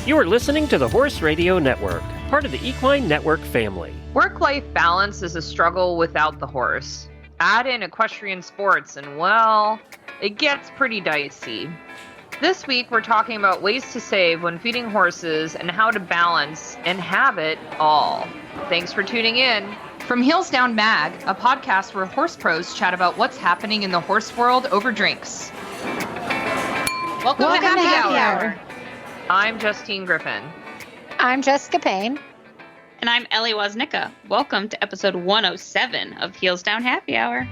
You are listening to the Horse Radio Network, part of the Equine Network family. Work-life balance is a struggle without the horse. Add in equestrian sports and, well, it gets pretty dicey. This week we're talking about ways to save when feeding horses and how to balance and have it all. Thanks for tuning in. From Heels Down Mag, a podcast where horse pros chat about what's happening in the horse world over drinks. Welcome to Happy Hour. I'm Justine Griffin. I'm Jessica Payne. And I'm Ellie Woznicka. Welcome to episode 107 of Heels Down Happy Hour.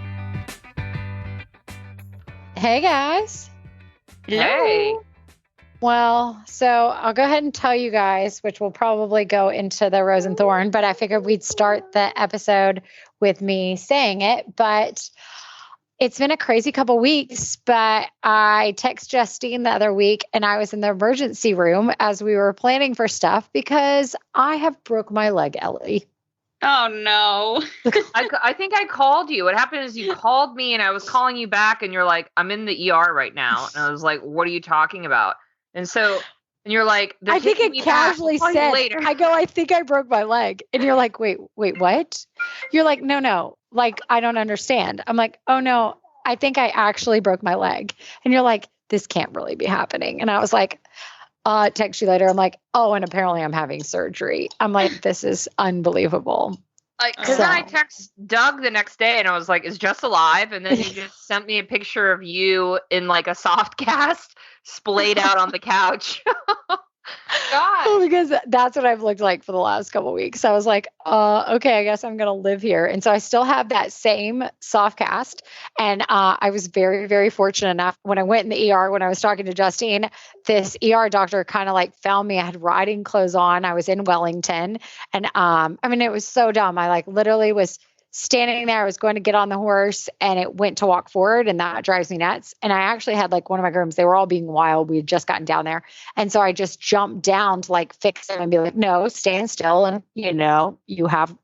Hey, guys. Hello. Hey. Well, so I'll go ahead and tell you guys, which will probably go into the Rose and Thorn, but I figured we'd start the episode with me saying it. But it's been a crazy couple weeks, but I texted Justine the other week and I was in the emergency room as we were planning for stuff because I have broke my leg, Ellie. Oh, no. I think I called you. What happened is you called me and I was calling you back and you're like, I'm in the ER right now. And I was like, what are you talking about? And you're like, I think it casually said, I think I broke my leg. And you're like, wait, what? You're like, no. Like, I don't understand. I'm like, oh no, I think I actually broke my leg. And you're like, this can't really be happening. And I was like, text you later. I'm like, oh, and apparently I'm having surgery. I'm like, this is unbelievable. Because then I text Doug the next day and I was like, is Jess alive? And then he just sent me a picture of you in like a soft cast splayed out on the couch. God. Well, because that's what I've looked like for the last couple of weeks. I was like, okay, I guess I'm going to live here. And so I still have that same soft cast. And I was very, very fortunate enough when I went in the ER, when I was talking to Justine, this ER doctor kind of like found me. I had riding clothes on. I was in Wellington. And it was so dumb. I like literally was standing there. I was going to get on the horse and it went to walk forward, and that drives me nuts. And I actually had like one of my grooms, they were all being wild. We had just gotten down there. And so I just jumped down to like fix them and be like, no, stand still. And you have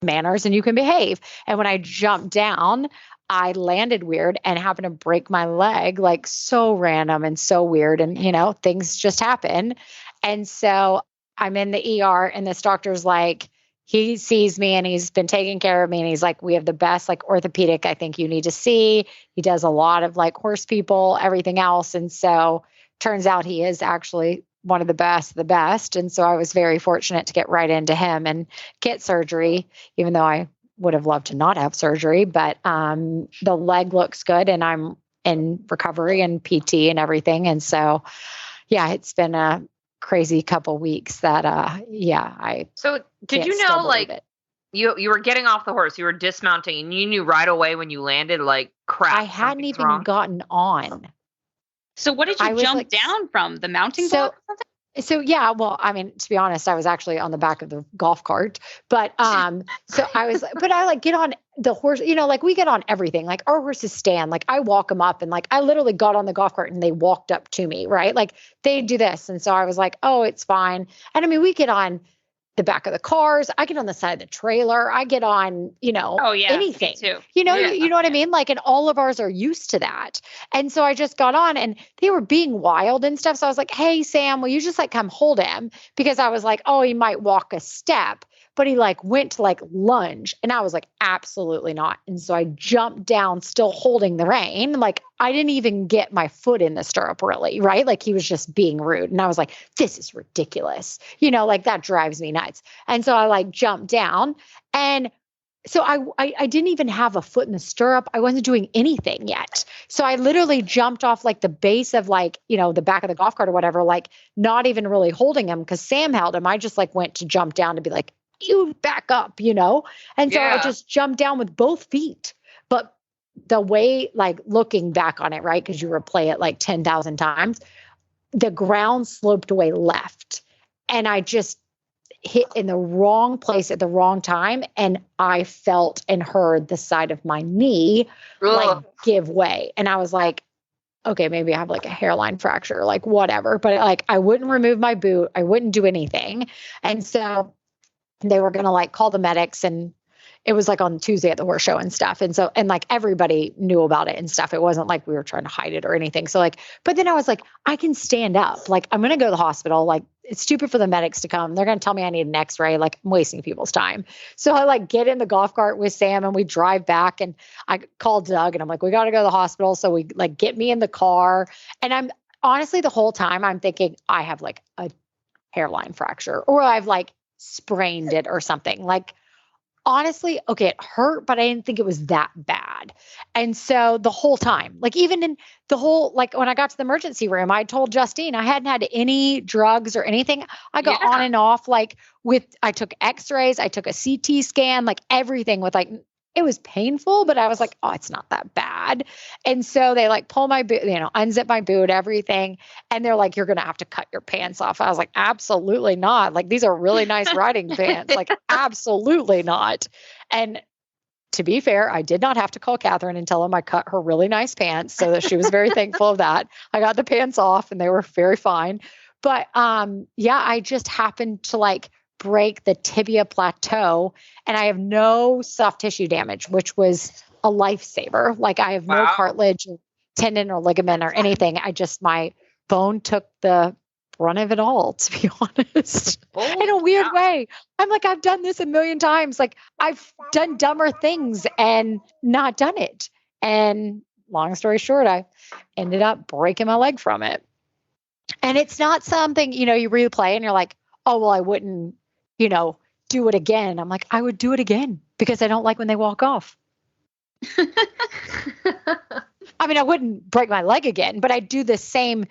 manners and you can behave. And when I jumped down, I landed weird and happened to break my leg, like so random and so weird. And, things just happen. And so I'm in the ER and this doctor's like, he sees me and he's been taking care of me. And he's like, we have the best like orthopedic I think you need to see. He does a lot of like horse people, everything else. And so turns out he is actually one of the best. And so I was very fortunate to get right into him and get surgery, even though I would have loved to not have surgery. But the leg looks good and I'm in recovery and PT and everything. And so, yeah, it's been a crazy couple weeks that So did you know like you were getting off the horse, you were dismounting and you knew right away when you landed like crap, I hadn't even gotten on. So what did you jump down from? The mounting block or something? So yeah, well, to be honest, I was actually on the back of the golf cart, but so I was, but I like get on the horse, like we get on everything, like our horses stand, like I walk them up and like I literally got on the golf cart and they walked up to me, right? Like they do this. And so I was like, oh, it's fine. And we get on the back of the cars. I get on the side of the trailer. I get on, anything, too. You know what I mean? Like, and all of ours are used to that. And so I just got on and they were being wild and stuff. So I was like, hey, Sam, will you just like come hold him? Because I was like, oh, he might walk a step, but he like went to like lunge. And I was like, absolutely not. And so I jumped down, still holding the rein. Like I didn't even get my foot in the stirrup really, right? Like he was just being rude. And I was like, this is ridiculous. Like that drives me nuts. And so I like jumped down and so I didn't even have a foot in the stirrup. I wasn't doing anything yet. So I literally jumped off like the base of like, the back of the golf cart or whatever, like not even really holding him because Sam held him. I just like went to jump down to be like, you back up, And so I just jumped down with both feet. But the way, like looking back on it, right, because you replay it like 10,000 times, the ground sloped away left. And I just hit in the wrong place at the wrong time. And I felt and heard the side of my knee like give way. And I was like, okay, maybe I have like a hairline fracture, like whatever. But like I wouldn't remove my boot. I wouldn't do anything. And so they were going to like call the medics and it was like on Tuesday at the horse show and stuff. And so, and like everybody knew about it and stuff. It wasn't like we were trying to hide it or anything. So like, but then I was like, I can stand up. Like, I'm going to go to the hospital. Like, it's stupid for the medics to come. They're going to tell me I need an x-ray. Like, I'm wasting people's time. So I like get in the golf cart with Sam and we drive back, and I called Doug and I'm like, we got to go to the hospital. So we like get me in the car. And I'm honestly, the whole time I'm thinking I have like a hairline fracture or I've like sprained it or something. Like, honestly, okay, it hurt, but I didn't think it was that bad. And so the whole time, like even in the whole, like when I got to the emergency room, I told Justine I hadn't had any drugs or anything. I got on and off, like I took x-rays, I took a CT scan, like everything with like, it was painful, but I was like, oh, it's not that bad. And so they like pull my boot, unzip my boot, everything. And they're like, you're going to have to cut your pants off. I was like, absolutely not. Like, these are really nice riding pants. Like, absolutely not. And to be fair, I did not have to call Catherine and tell him I cut her really nice pants, so that she was very thankful of that. I got the pants off and they were very fine. But yeah, I just happened to like break the tibia plateau, and I have no soft tissue damage, which was a lifesaver. Like, I have no cartilage or tendon or ligament or anything. My bone took the brunt of it all, to be honest, in a weird way. I'm like, I've done this a million times. Like, I've done dumber things and not done it. And long story short, I ended up breaking my leg from it. And it's not something, you replay and you're like, oh, well, I wouldn't, do it again. I'm like, I would do it again because I don't like when they walk off. I mean, I wouldn't break my leg again, but I'd do the same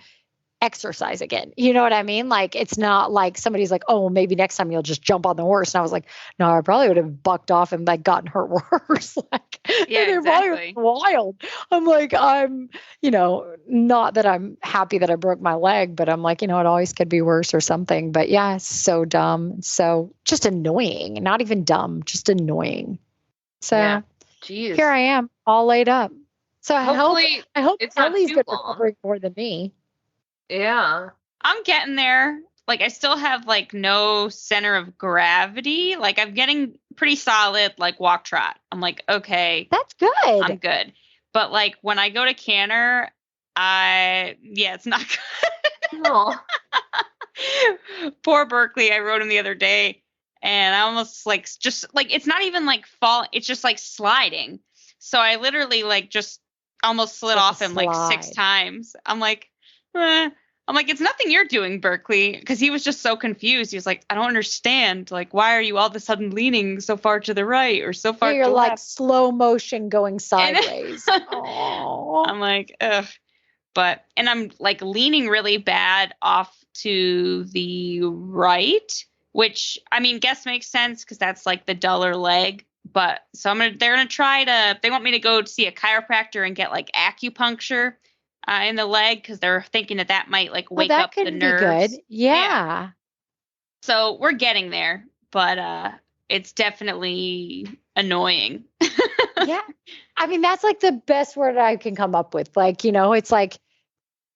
exercise again. You know what I mean? Like, it's not like somebody's like, oh, well, maybe next time you'll just jump on the horse. And I was like, no, I probably would have bucked off and like gotten hurt worse. Like, yeah, exactly. Wild. I'm like, not that I'm happy that I broke my leg, but I'm like, it always could be worse or something. But yeah, so dumb. So just annoying, not even dumb, just annoying. So here I am all laid up. So I hope Ellie's been recovering more than me. Yeah. I'm getting there. Like, I still have like no center of gravity. Like, I'm getting pretty solid, like walk trot. I'm like, okay, that's good. I'm good. But like when I go to canter, it's not good. No. Poor Berkeley. I rode him the other day and I almost like, just like, it's not even like fall. It's just like sliding. So I literally like just almost slid off him like 6 times. I'm like, it's nothing you're doing, Berkeley, because he was just so confused. He was like, I don't understand. Like, why are you all of a sudden leaning so far to the right or so far to the left? You're like slow motion going sideways. I'm like, ugh. And I'm like leaning really bad off to the right, which, I mean, guess makes sense because that's like the duller leg. But so they're going to try they want me to go see a chiropractor and get like acupuncture in the leg because they're thinking that might like wake up the nerves. Be good. Yeah. So we're getting there, but it's definitely annoying. Yeah. I mean, that's like the best word I can come up with. Like, it's like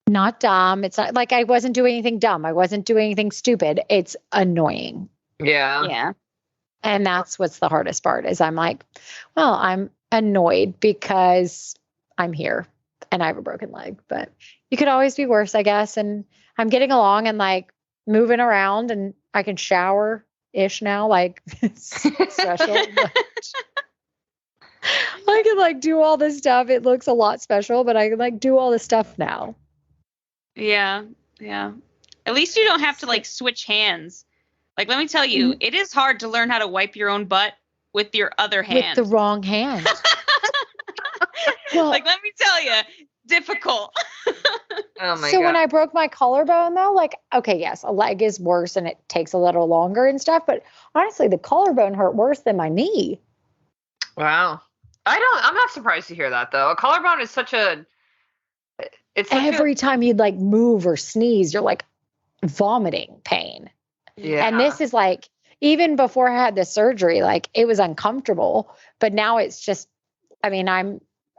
not dumb. It's not like I wasn't doing anything dumb. I wasn't doing anything stupid. It's annoying. Yeah. Yeah. And that's what's the hardest part is I'm like, well, I'm annoyed because I'm here. And I have a broken leg, but you could always be worse, I guess. And I'm getting along and like moving around, and I can shower-ish now, like special. I can like do all this stuff. It looks a lot special, but I can like do all this stuff now. Yeah. Yeah. At least you don't have to like switch hands. Like, let me tell you, it is hard to learn how to wipe your own butt with your other hand. With the wrong hand. Well, like, let me tell you, difficult. Oh my God. So when I broke my collarbone though, like, okay, yes, a leg is worse and it takes a little longer and stuff, but honestly, the collarbone hurt worse than my knee. Wow. I'm not surprised to hear that though. A collarbone is every time you'd like move or sneeze, you're like vomiting pain. Yeah. And this is like, even before I had the surgery, like it was uncomfortable, but now it's just, I mean,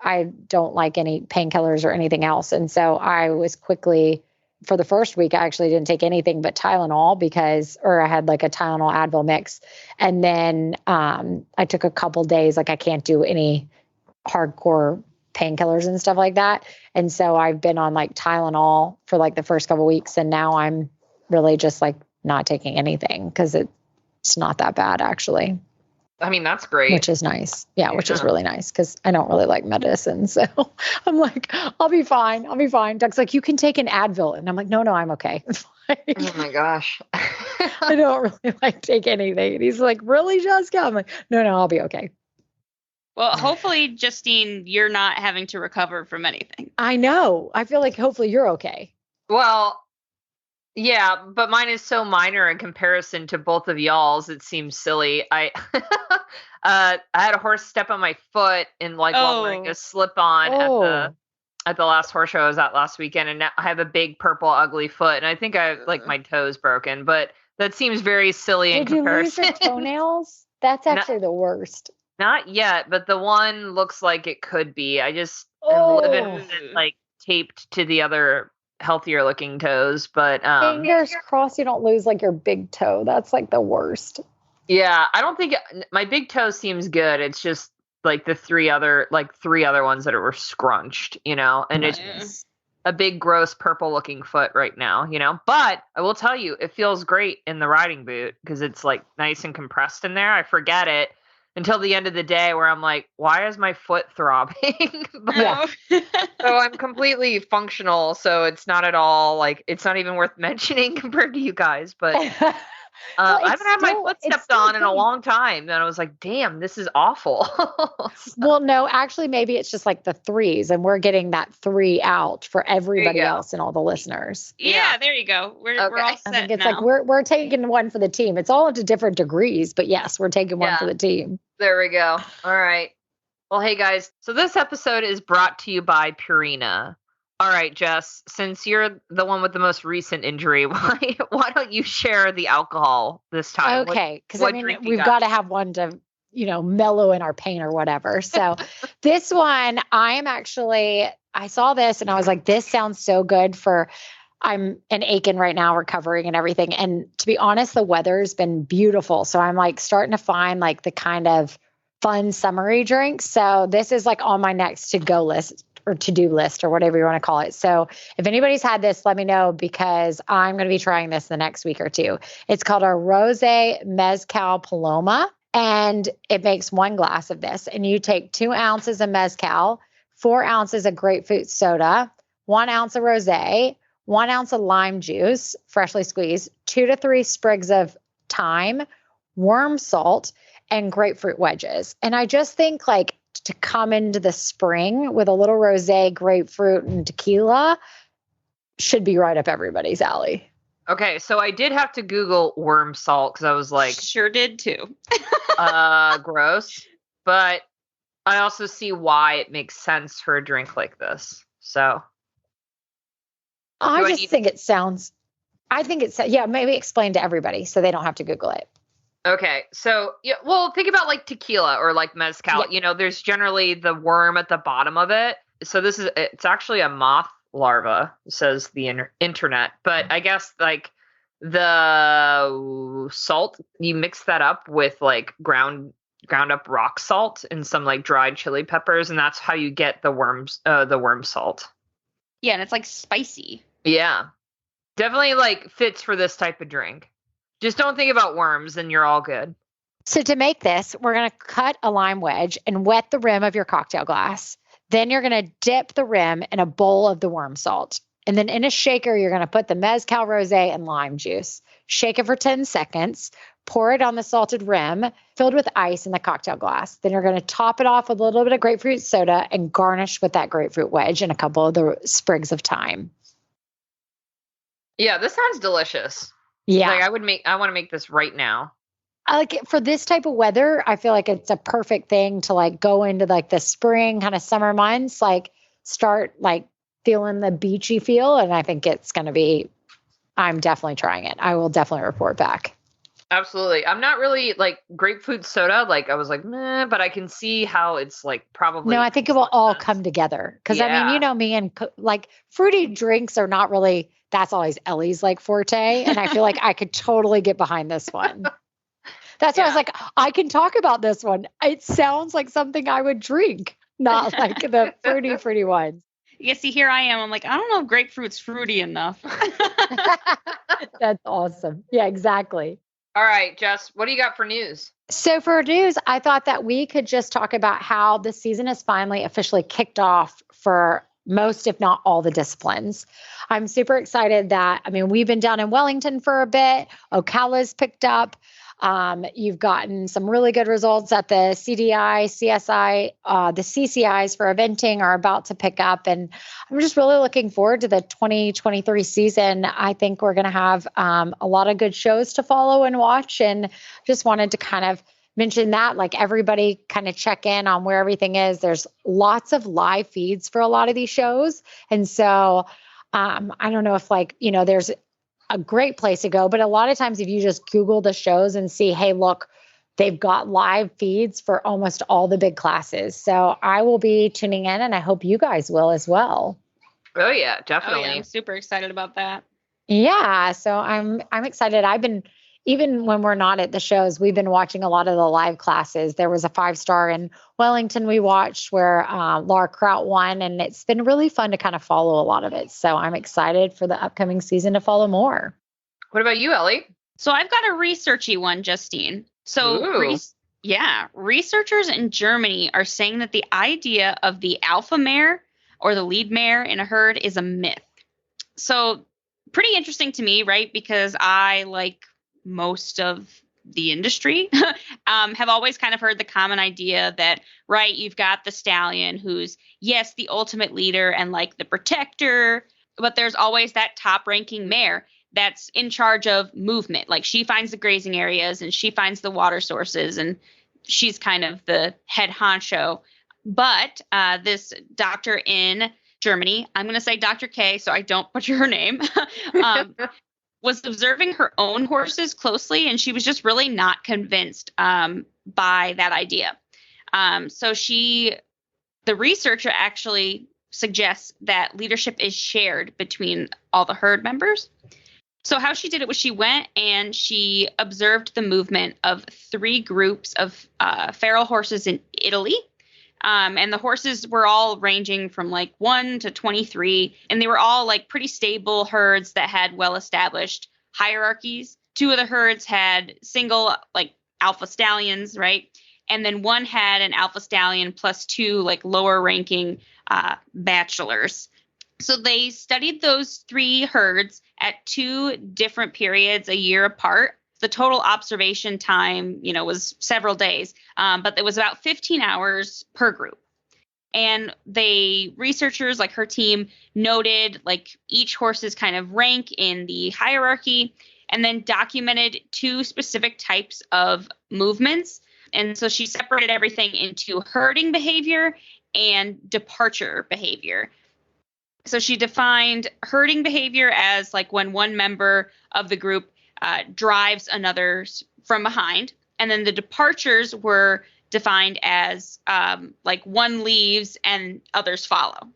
I don't like any painkillers or anything else. And so I was quickly for the first week, I actually didn't take anything but Tylenol or I had like a Tylenol Advil mix. And then I took a couple days, like I can't do any hardcore painkillers and stuff like that. And so I've been on like Tylenol for like the first couple weeks. And now I'm really just like not taking anything because it's not that bad actually. I mean, that's great. Which is nice. Yeah, which is really nice because I don't really like medicine. So I'm like, I'll be fine. Doug's like, you can take an Advil. And I'm like, no, I'm okay. Oh my gosh. I don't really like take anything. And he's like, really, Jessica? I'm like, no, I'll be okay. Well, hopefully, Justine, you're not having to recover from anything. I know. I feel like hopefully you're okay. Well, yeah, but mine is so minor in comparison to both of y'all's. It seems silly. I had a horse step on my foot in while wearing a slip-on at the last horse show I was at last weekend, and now I have a big purple ugly foot, and I think I have like my toes broken. But that seems very silly in comparison. Did you lose your toenails? That's actually the worst. Not yet, but the one looks like it could be. I just am living with it like taped to the other healthier looking toes, but fingers crossed you don't lose like your big toe. That's like the worst. Yeah, I don't think my big toe seems good. It's just like the three other ones that were scrunched, and it's a big gross purple looking foot right now, but I will tell you it feels great in the riding boot because it's like nice and compressed in there. I forget it until the end of the day where I'm like, why is my foot throbbing? So I'm completely functional. So it's not at all like, it's not even worth mentioning compared to you guys, but I haven't had my foot stepped on in a long time. And I was like, damn, this is awful. Well, no, actually, maybe it's just like the threes and we're getting that 3 out for everybody else and all the listeners. Yeah, there you go. We're all set. I think it's now. like we're taking one for the team. It's all to different degrees, but yes, we're taking one for the team. There we go. All right. Well, hey guys. So this episode is brought to you by Purina. All right, Jess, since you're the one with the most recent injury, why don't you share the alcohol this time? Okay, because I mean, we've got to have one to, mellow in our pain or whatever. So this one, I saw this and I was like, this sounds so good I'm in Aiken right now recovering and everything. And to be honest, the weather's been beautiful. So I'm like starting to find like the kind of fun summery drinks. So this is like on my next to-go list or to-do list or whatever you want to call it. So if anybody's had this, let me know because I'm going to be trying this the next week or two. It's called a Rosé Mezcal Paloma, and it makes 1 glass of this. And you take 2 ounces of mezcal, 4 ounces of grapefruit soda, 1 ounce of rosé, 1 ounce of lime juice, freshly squeezed, 2 to 3 sprigs of thyme, worm salt, and grapefruit wedges. And I just think like to come into the spring with a little rosé, grapefruit, and tequila should be right up everybody's alley. Okay, so I did have to Google worm salt because I was like, sure did too. Gross. But I also see why it makes sense for a drink like this. So I think it's maybe explain to everybody so they don't have to Google it. Okay. So, think about like tequila or like mezcal. Yeah. There's generally the worm at the bottom of it. So it's actually a moth larva, says the internet. But I guess like the salt, you mix that up with like ground up rock salt and some like dried chili peppers. And that's how you get the worm salt. Yeah. And it's like spicy. Yeah. Definitely like fits for this type of drink. Just don't think about worms and you're all good. So to make this, we're going to cut a lime wedge and wet the rim of your cocktail glass. Then you're going to dip the rim in a bowl of the worm salt. And then in a shaker, you're going to put the mezcal rosé and lime juice. Shake it for 10 seconds. Pour it on the salted rim filled with ice in the cocktail glass. Then you're going to top it off with a little bit of grapefruit soda and garnish with that grapefruit wedge and a couple of the sprigs of thyme. Yeah, this sounds delicious. Yeah. Like I want to make this right now. I like it for this type of weather. I feel like it's a perfect thing to like go into like the spring kind of summer months, like start like feeling the beachy feel. And I think it's going to be, I'm definitely trying it. I will definitely report back. Absolutely. I'm not really like grapefruit soda. Like I was like, meh, but I can see how it's like probably. No, I think it will all come together. Cause I mean, you know me and like fruity drinks are not really that's always Ellie's like forte. And I feel like I could totally get behind this one. That's why I was like, I can talk about this one. It sounds like something I would drink, not like the fruity ones. You see, here I am. I'm like, I don't know if grapefruit's fruity enough. That's awesome. Yeah, exactly. All right, Jess, what do you got for news? So for news, I thought that we could just talk about how the season is finally officially kicked off for most, if not all, the disciplines. I'm super excited that, we've been down in Wellington for a bit. Ocala's picked up. You've gotten some really good results at the CDI, CSI, the CCIs for eventing are about to pick up. And I'm just really looking forward to the 2023 season. I think we're going to have a lot of good shows to follow and watch. And just wanted to kind of mention that, like, everybody kind of check in on where everything is. There's lots of live feeds for a lot of these shows. And so I don't know if there's a great place to go. But a lot of times if you just Google the shows and see, hey, look, they've got live feeds for almost all the big classes. So I will be tuning in and I hope you guys will as well. Oh yeah, definitely. Oh, yeah, I'm super excited about that. Yeah. So I'm excited. Even when we're not at the shows, we've been watching a lot of the live classes. There was a 5-star in Wellington we watched where Laura Kraut won, and it's been really fun to kind of follow a lot of it. So I'm excited for the upcoming season to follow more. What about you, Ellie? So I've got a researchy one, Justine. So researchers in Germany are saying that the idea of the alpha mare or the lead mare in a herd is a myth. So pretty interesting to me, right? Because I, like most of the industry, have always kind of heard the common idea that, right, you've got the stallion who's, yes, the ultimate leader and like the protector, but there's always that top ranking mare that's in charge of movement. Like, she finds the grazing areas and she finds the water sources and she's kind of the head honcho. But this doctor in Germany, I'm going to say Dr. K, so I don't butcher her name, was observing her own horses closely, and she was just really not convinced by that idea. So the researcher actually suggests that leadership is shared between all the herd members. So how she did it was she went and she observed the movement of 3 groups of feral horses in Italy. And the horses were all ranging from like 1 to 23, and they were all like pretty stable herds that had well-established hierarchies. 2 of the herds had single like alpha stallions, right? And then one had an alpha stallion plus 2 like lower ranking bachelors. So they studied those 3 herds at 2 different periods a year apart. The total observation time, was several days, but it was about 15 hours per group. And researchers like her team noted like each horse's kind of rank in the hierarchy, and then documented 2 specific types of movements. And so she separated everything into herding behavior and departure behavior. So she defined herding behavior as like when one member of the group drives another from behind. And then the departures were defined as like one leaves and others follow.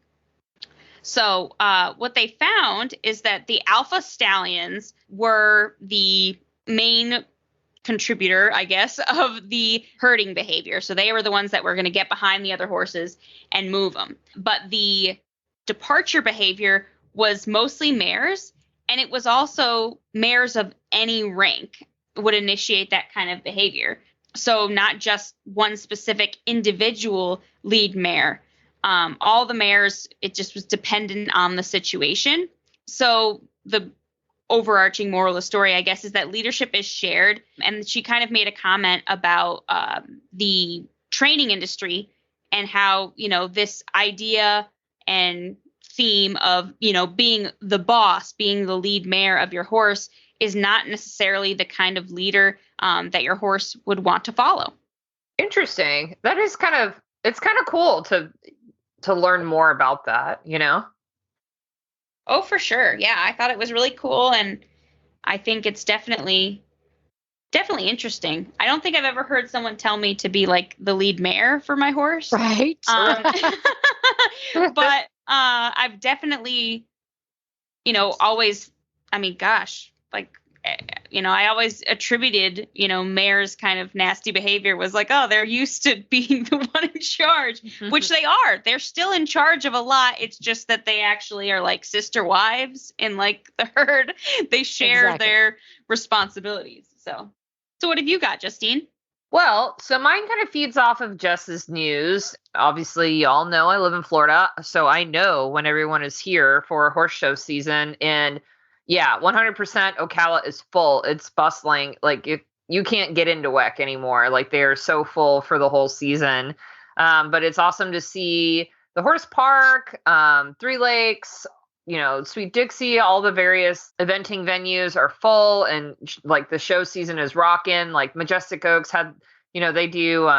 So what they found is that the alpha stallions were the main contributor, I guess, of the herding behavior. So they were the ones that were going to get behind the other horses and move them. But the departure behavior was mostly mares. And it was also mares of any rank would initiate that kind of behavior. So not just one specific individual lead mare. All the mares, it just was dependent on the situation. So the overarching moral of the story, I guess, is that leadership is shared. And she kind of made a comment about the training industry and how, this idea and theme of, being the boss, being the lead mare of your horse is not necessarily the kind of leader that your horse would want to follow. Interesting. That is it's kind of cool to learn more about that, Oh, for sure. Yeah, I thought it was really cool. And I think it's definitely interesting. I don't think I've ever heard someone tell me to be like the lead mare for my horse. Right. But I've definitely always, I mean, gosh, like, I always attributed, mayor's kind of nasty behavior was like, oh, they're used to being the one in charge, which they are. They're still in charge of a lot. It's just that they actually are like sister wives in like the herd. They share their responsibilities. So what have you got, Justine? Well, so mine kind of feeds off of Jess's news. Obviously, y'all know I live in Florida, so I know when everyone is here for horse show season. And yeah, 100% Ocala is full. It's bustling. Like, you can't get into WEC anymore. Like, they are so full for the whole season. But it's awesome to see the horse park, Three Lakes, Sweet Dixie, all the various eventing venues are full, and like the show season is rocking. Like Majestic Oaks had, they do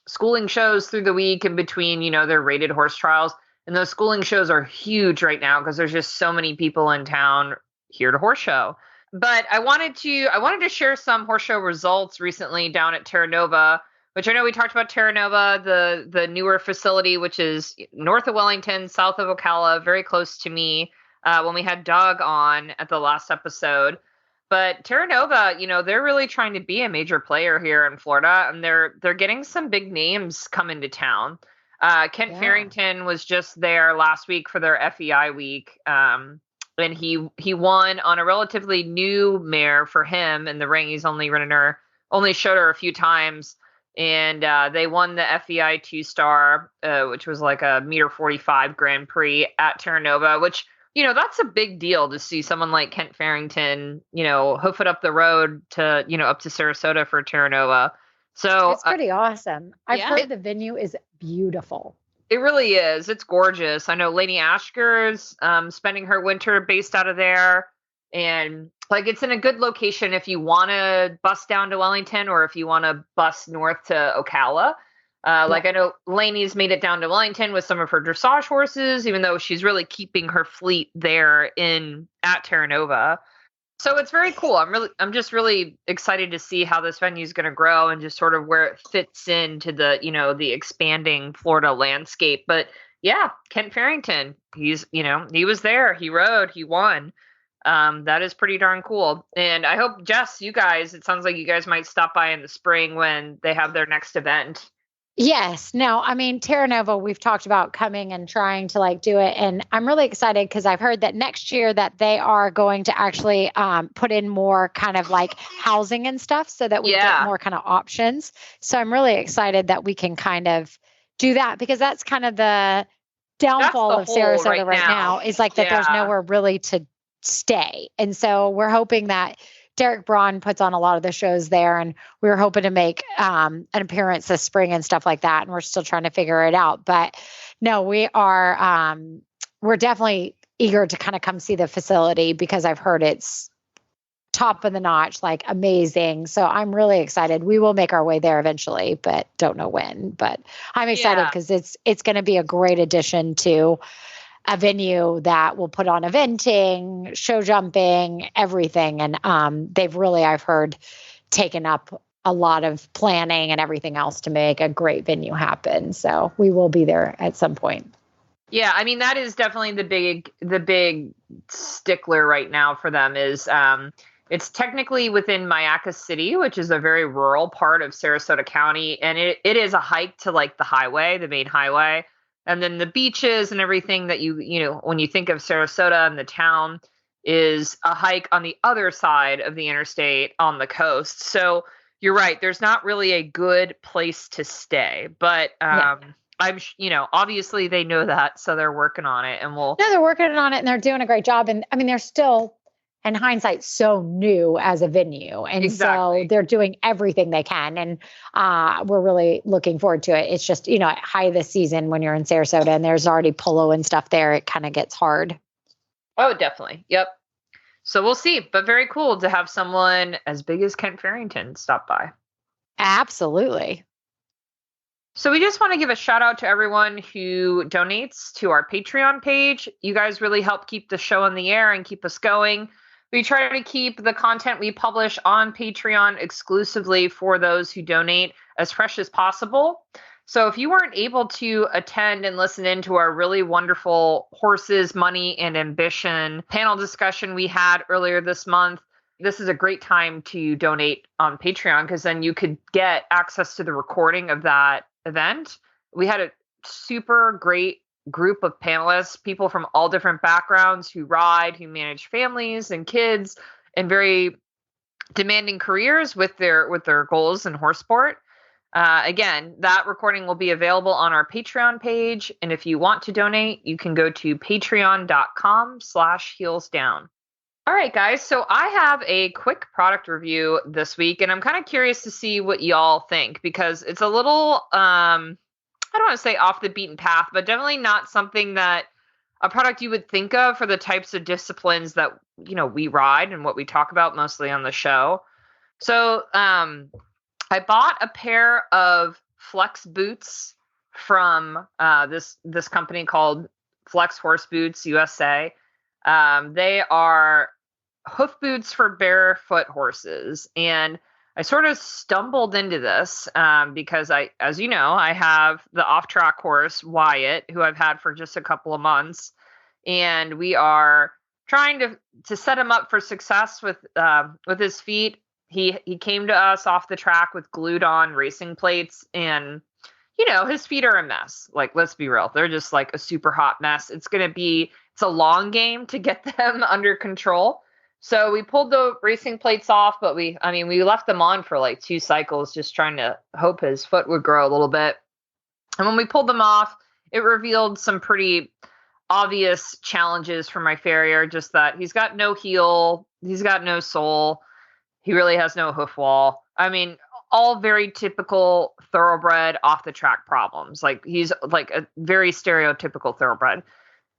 schooling shows through the week in between, their rated horse trials. And those schooling shows are huge right now because there's just so many people in town here to horse show. But I wanted to share some horse show results recently down at Terra Nova, which I know we talked about Terra Nova, the newer facility, which is north of Wellington, south of Ocala, very close to me, when we had Doug on at the last episode. But Terra Nova, they're really trying to be a major player here in Florida, and they're getting some big names coming to town. Kent Farrington was just there last week for their FEI week, and he won on a relatively new mare for him in the ring. He's only showed her a few times. And they won the FEI 2-star, which was like a 1.45 meter Grand Prix at Terra Nova, which, that's a big deal to see someone like Kent Farrington, hoof it up the road to, up to Sarasota for Terra Nova. So it's pretty awesome. I've heard the venue is beautiful. It really is. It's gorgeous. I know Lainey Ashker's spending her winter based out of there. And like, it's in a good location if you want to bus down to Wellington or if you want to bus north to Ocala. Like, I know Lainey's made it down to Wellington with some of her dressage horses, even though she's really keeping her fleet there at Terra Nova. So it's very cool. I'm just really excited to see how this venue is going to grow and just sort of where it fits into the, the expanding Florida landscape. But yeah, Kent Farrington, he was there, he rode, he won. That is pretty darn cool. And I hope, Jess, it sounds like you guys might stop by in the spring when they have their next event. Yes. No, I mean, Terra Nova, we've talked about coming and trying to do it. And I'm really excited because I've heard that next year that they are going to actually put in more kind of like housing and stuff so that we get more kind of options. So I'm really excited that we can kind of do that because that's kind of the downfall of Sarasota right now is like that there's nowhere really to stay. And so we're hoping that Derek Braun puts on a lot of the shows there, and we were hoping to make an appearance this spring and stuff like that. And we're still trying to figure it out. But no, we're definitely eager to kind of come see the facility because I've heard it's top of the notch, like amazing. So I'm really excited. We will make our way there eventually, but don't know when. But I'm excited because it's going to be a great addition to a venue that will put on eventing, show jumping, everything. And they've really, I've heard, taken up a lot of planning and everything else to make a great venue happen. So we will be there at some point. Yeah, I mean, that is definitely the big stickler right now for them is it's technically within Mayaca City, which is a very rural part of Sarasota County. And it is a hike to like the highway, the main highway. And then the beaches and everything that when you think of Sarasota and the town is a hike on the other side of the interstate on the coast. So you're right. There's not really a good place to stay, but obviously they know that. So they're working on it they're working on it and they're doing a great job. And I mean, they're still, in hindsight, so new as a venue. And so they're doing everything they can. And we're really looking forward to it. It's just, at high this season when you're in Sarasota and there's already polo and stuff there, it kind of gets hard. Oh, definitely. Yep. So we'll see. But very cool to have someone as big as Kent Farrington stop by. Absolutely. So we just want to give a shout out to everyone who donates to our Patreon page. You guys really help keep the show in the air and keep us going. We try to keep the content we publish on Patreon exclusively for those who donate as fresh as possible. So if you weren't able to attend and listen in to our really wonderful Horses, Money, and Ambition panel discussion we had earlier this month, this is a great time to donate on Patreon, because then you could get access to the recording of that event. We had a super great group of panelists, people from all different backgrounds who ride, who manage families and kids and very demanding careers with their goals in horse sport. Again, that recording will be available on our Patreon page. And if you want to donate, you can go to patreon.com/heelsdown. All right, guys. So I have a quick product review this week, and I'm kind of curious to see what y'all think, because it's a little, I don't want to say off the beaten path, but definitely not something that a product you would think of for the types of disciplines that, we ride and what we talk about mostly on the show. So, I bought a pair of Flex boots from this company called Flex Horse Boots USA. They are hoof boots for barefoot horses, and I sort of stumbled into this because as you know, I have the off-track horse Wyatt, who I've had for just a couple of months, and we are trying to set him up for success with his feet. He came to us off the track with glued on racing plates, and his feet are a mess. Like, let's be real, they're just like a super hot mess. It's a long game to get them under control. So we pulled the racing plates off, but we left them on for like 2 cycles, just trying to hope his foot would grow a little bit. And when we pulled them off, it revealed some pretty obvious challenges for my farrier, just that he's got no heel, he's got no sole, he really has no hoof wall. I mean, all very typical thoroughbred off the track problems. Like, he's like a very stereotypical thoroughbred.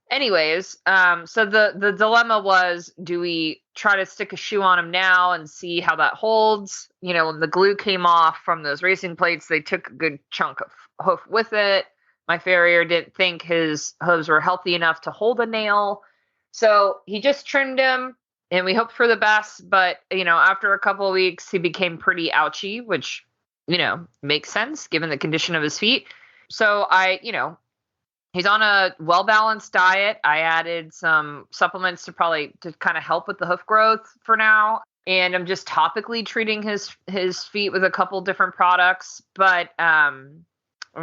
Anyways, so the dilemma was, do we try to stick a shoe on him now and see how that holds? When the glue came off from those racing plates, they took a good chunk of hoof with it. My farrier didn't think his hooves were healthy enough to hold a nail. So he just trimmed him, and we hoped for the best. But, after a couple of weeks, he became pretty ouchy, which, makes sense given the condition of his feet. So he's on a well-balanced diet. I added some supplements to kind of help with the hoof growth for now. And I'm just topically treating his feet with a couple different products. But and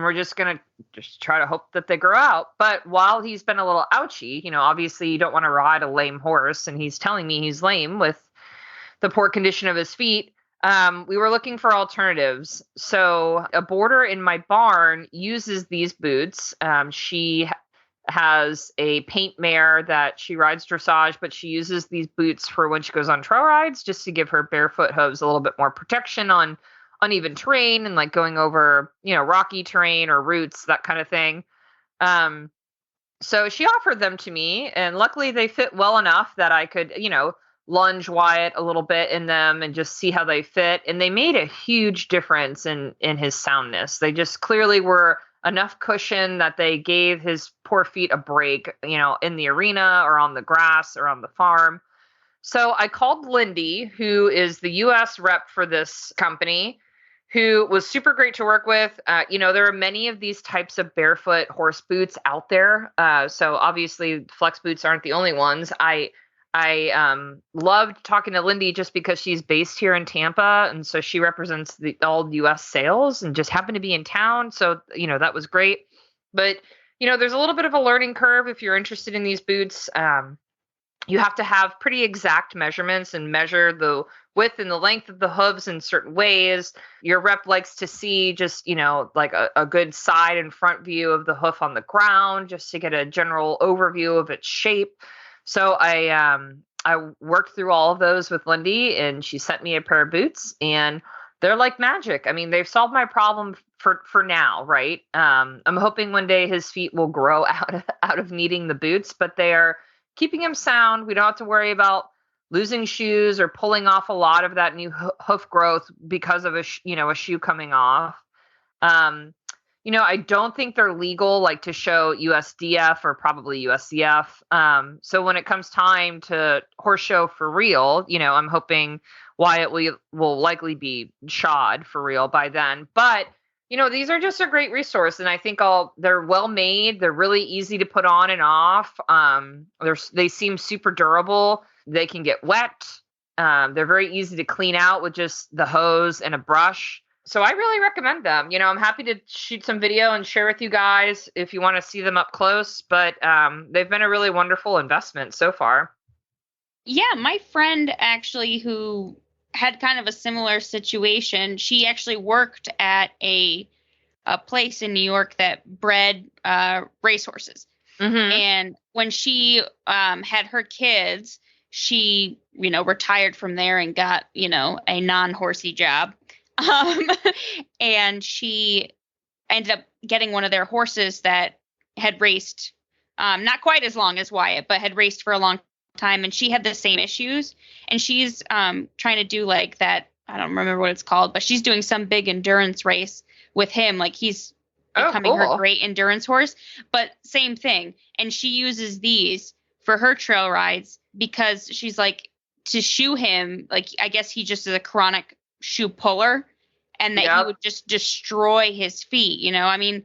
we're just going to try to hope that they grow out. But while he's been a little ouchy, obviously you don't want to ride a lame horse. And he's telling me he's lame with the poor condition of his feet. We were looking for alternatives. So a boarder in my barn uses these boots. She has a paint mare that she rides dressage, but she uses these boots for when she goes on trail rides, just to give her barefoot hooves a little bit more protection on uneven terrain and like going over, rocky terrain or roots, that kind of thing. So she offered them to me, and luckily they fit well enough that I could, lunge Wyatt a little bit in them and just see how they fit. And they made a huge difference in his soundness. They just clearly were enough cushion that they gave his poor feet a break, in the arena or on the grass or on the farm. So I called Lindy, who is the US rep for this company, who was super great to work with. There are many of these types of barefoot horse boots out there. So obviously Flex boots aren't the only ones. I loved talking to Lindy just because she's based here in Tampa. And so she represents all US sales and just happened to be in town. So, that was great. But, there's a little bit of a learning curve if you're interested in these boots. You have to have pretty exact measurements and measure the width and the length of the hooves in certain ways. Your rep likes to see just, like a good side and front view of the hoof on the ground, just to get a general overview of its shape. So I worked through all of those with Lindy, and she sent me a pair of boots, and they're like magic. I mean, they've solved my problem for now, right? I'm hoping one day his feet will grow out of needing the boots, but they are keeping him sound. We don't have to worry about losing shoes or pulling off a lot of that new hoof growth because of a shoe coming off. I don't think they're legal, like to show USDF or probably USCF. So when it comes time to horse show for real, I'm hoping Wyatt will likely be shod for real by then. But these are just a great resource, and I think they're well made. They're really easy to put on and off. They seem super durable. They can get wet. They're very easy to clean out with just the hose and a brush. So I really recommend them. I'm happy to shoot some video and share with you guys if you want to see them up close, but they've been a really wonderful investment so far. Yeah, my friend actually who had kind of a similar situation, she actually worked at a place in New York that bred racehorses. Mm-hmm. And when she had her kids, she, retired from there and got, a non-horsey job. And she ended up getting one of their horses that had raced, not quite as long as Wyatt, but had raced for a long time. And she had the same issues. And she's trying to do like that. I don't remember what it's called, but she's doing some big endurance race with him. Like he's becoming her great endurance horse, but same thing. And she uses these for her trail rides because she's like, to shoe him, like, I guess he just is a chronic shoe puller, and that he would just destroy his feet. I mean,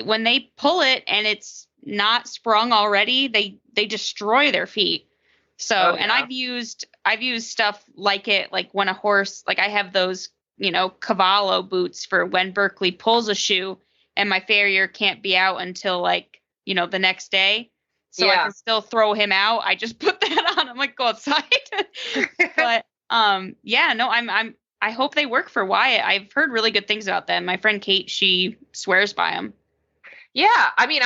when they pull it and it's not sprung already, they destroy their feet. So, and I've used stuff like it, like when a horse, like I have those, Cavallo boots for when Berkeley pulls a shoe and my farrier can't be out until like, the next day. So I can still throw him out. I just put that on. I'm like, go outside. But, I hope they work for Wyatt. I've heard really good things about them. My friend Kate, she swears by them. Yeah. I mean,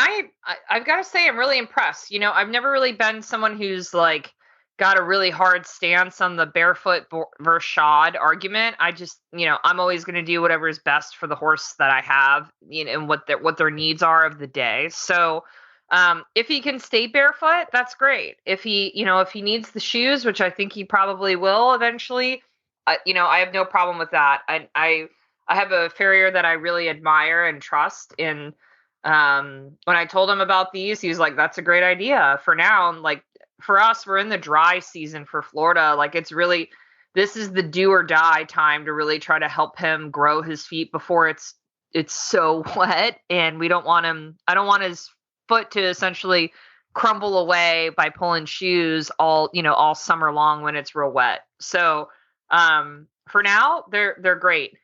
I've got to say, I'm really impressed. I've never really been someone who's like got a really hard stance on the barefoot versus shod argument. I just, I'm always going to do whatever is best for the horse that I have, and what their needs are of the day. So, if he can stay barefoot, that's great. If he needs the shoes, which I think he probably will eventually, I have no problem with that. I have a farrier that I really admire and trust. And when I told him about these, he was like, "That's a great idea." For now, like for us, we're in the dry season for Florida. Like this is the do or die time to really try to help him grow his feet before it's so wet, and I don't want his foot to essentially crumble away by pulling shoes all summer long when it's real wet. So for now, they're great.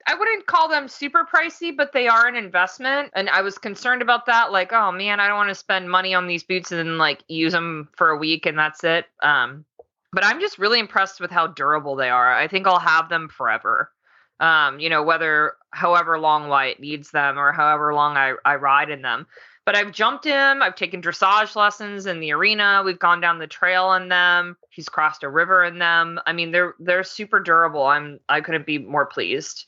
I wouldn't call them super pricey, but they are an investment. And I was concerned about that. Like, oh man, I don't want to spend money on these boots and then like use them for a week and that's it. But I'm just really impressed with how durable they are. I think I'll have them forever. However long Wyatt needs them or however long I ride in them. But I've jumped him. I've taken dressage lessons in the arena. We've gone down the trail in them. He's crossed a river in them. I mean, they're super durable. I couldn't be more pleased.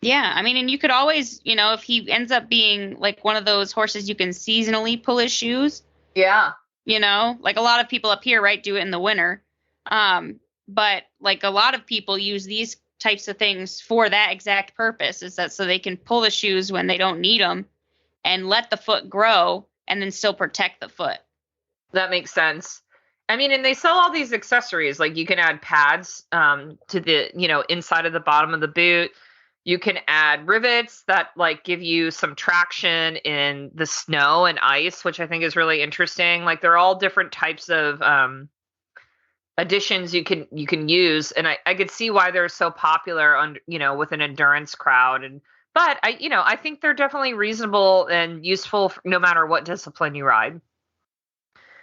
Yeah, I mean, and you could always, if he ends up being like one of those horses, you can seasonally pull his shoes. Yeah. Like a lot of people up here, right, do it in the winter. But like a lot of people use these types of things for that exact purpose, is that so they can pull the shoes when they don't need them and let the foot grow and then still protect the foot. That makes sense. I mean, and they sell all these accessories, like you can add pads to the, inside of the bottom of the boot. You can add rivets that like give you some traction in the snow and ice, which I think is really interesting. Like they're all different types of additions you can use. And I could see why they're so popular on, with an endurance crowd. But I think they're definitely reasonable and useful no matter what discipline you ride.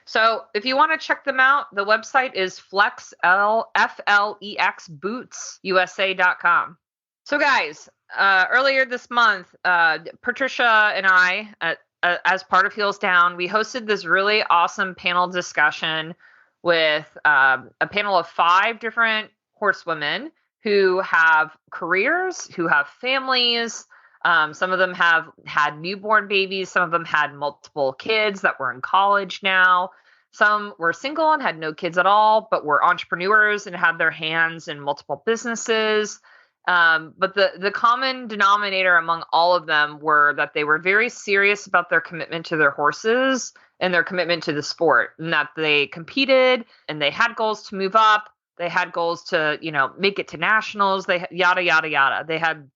So if you want to check them out, the website is flexbootsusa.com. So guys, earlier this month, Patricia and I, as part of Heels Down, we hosted this really awesome panel discussion with a panel of 5 different horsewomen who have careers, who have families. Some of them have had newborn babies. Some of them had multiple kids that were in college now. Some were single and had no kids at all, but were entrepreneurs and had their hands in multiple businesses. But the common denominator among all of them were that they were very serious about their commitment to their horses and their commitment to the sport, and that they competed and they had goals to move up. They had goals to, make it to nationals. They yada, yada, yada. They had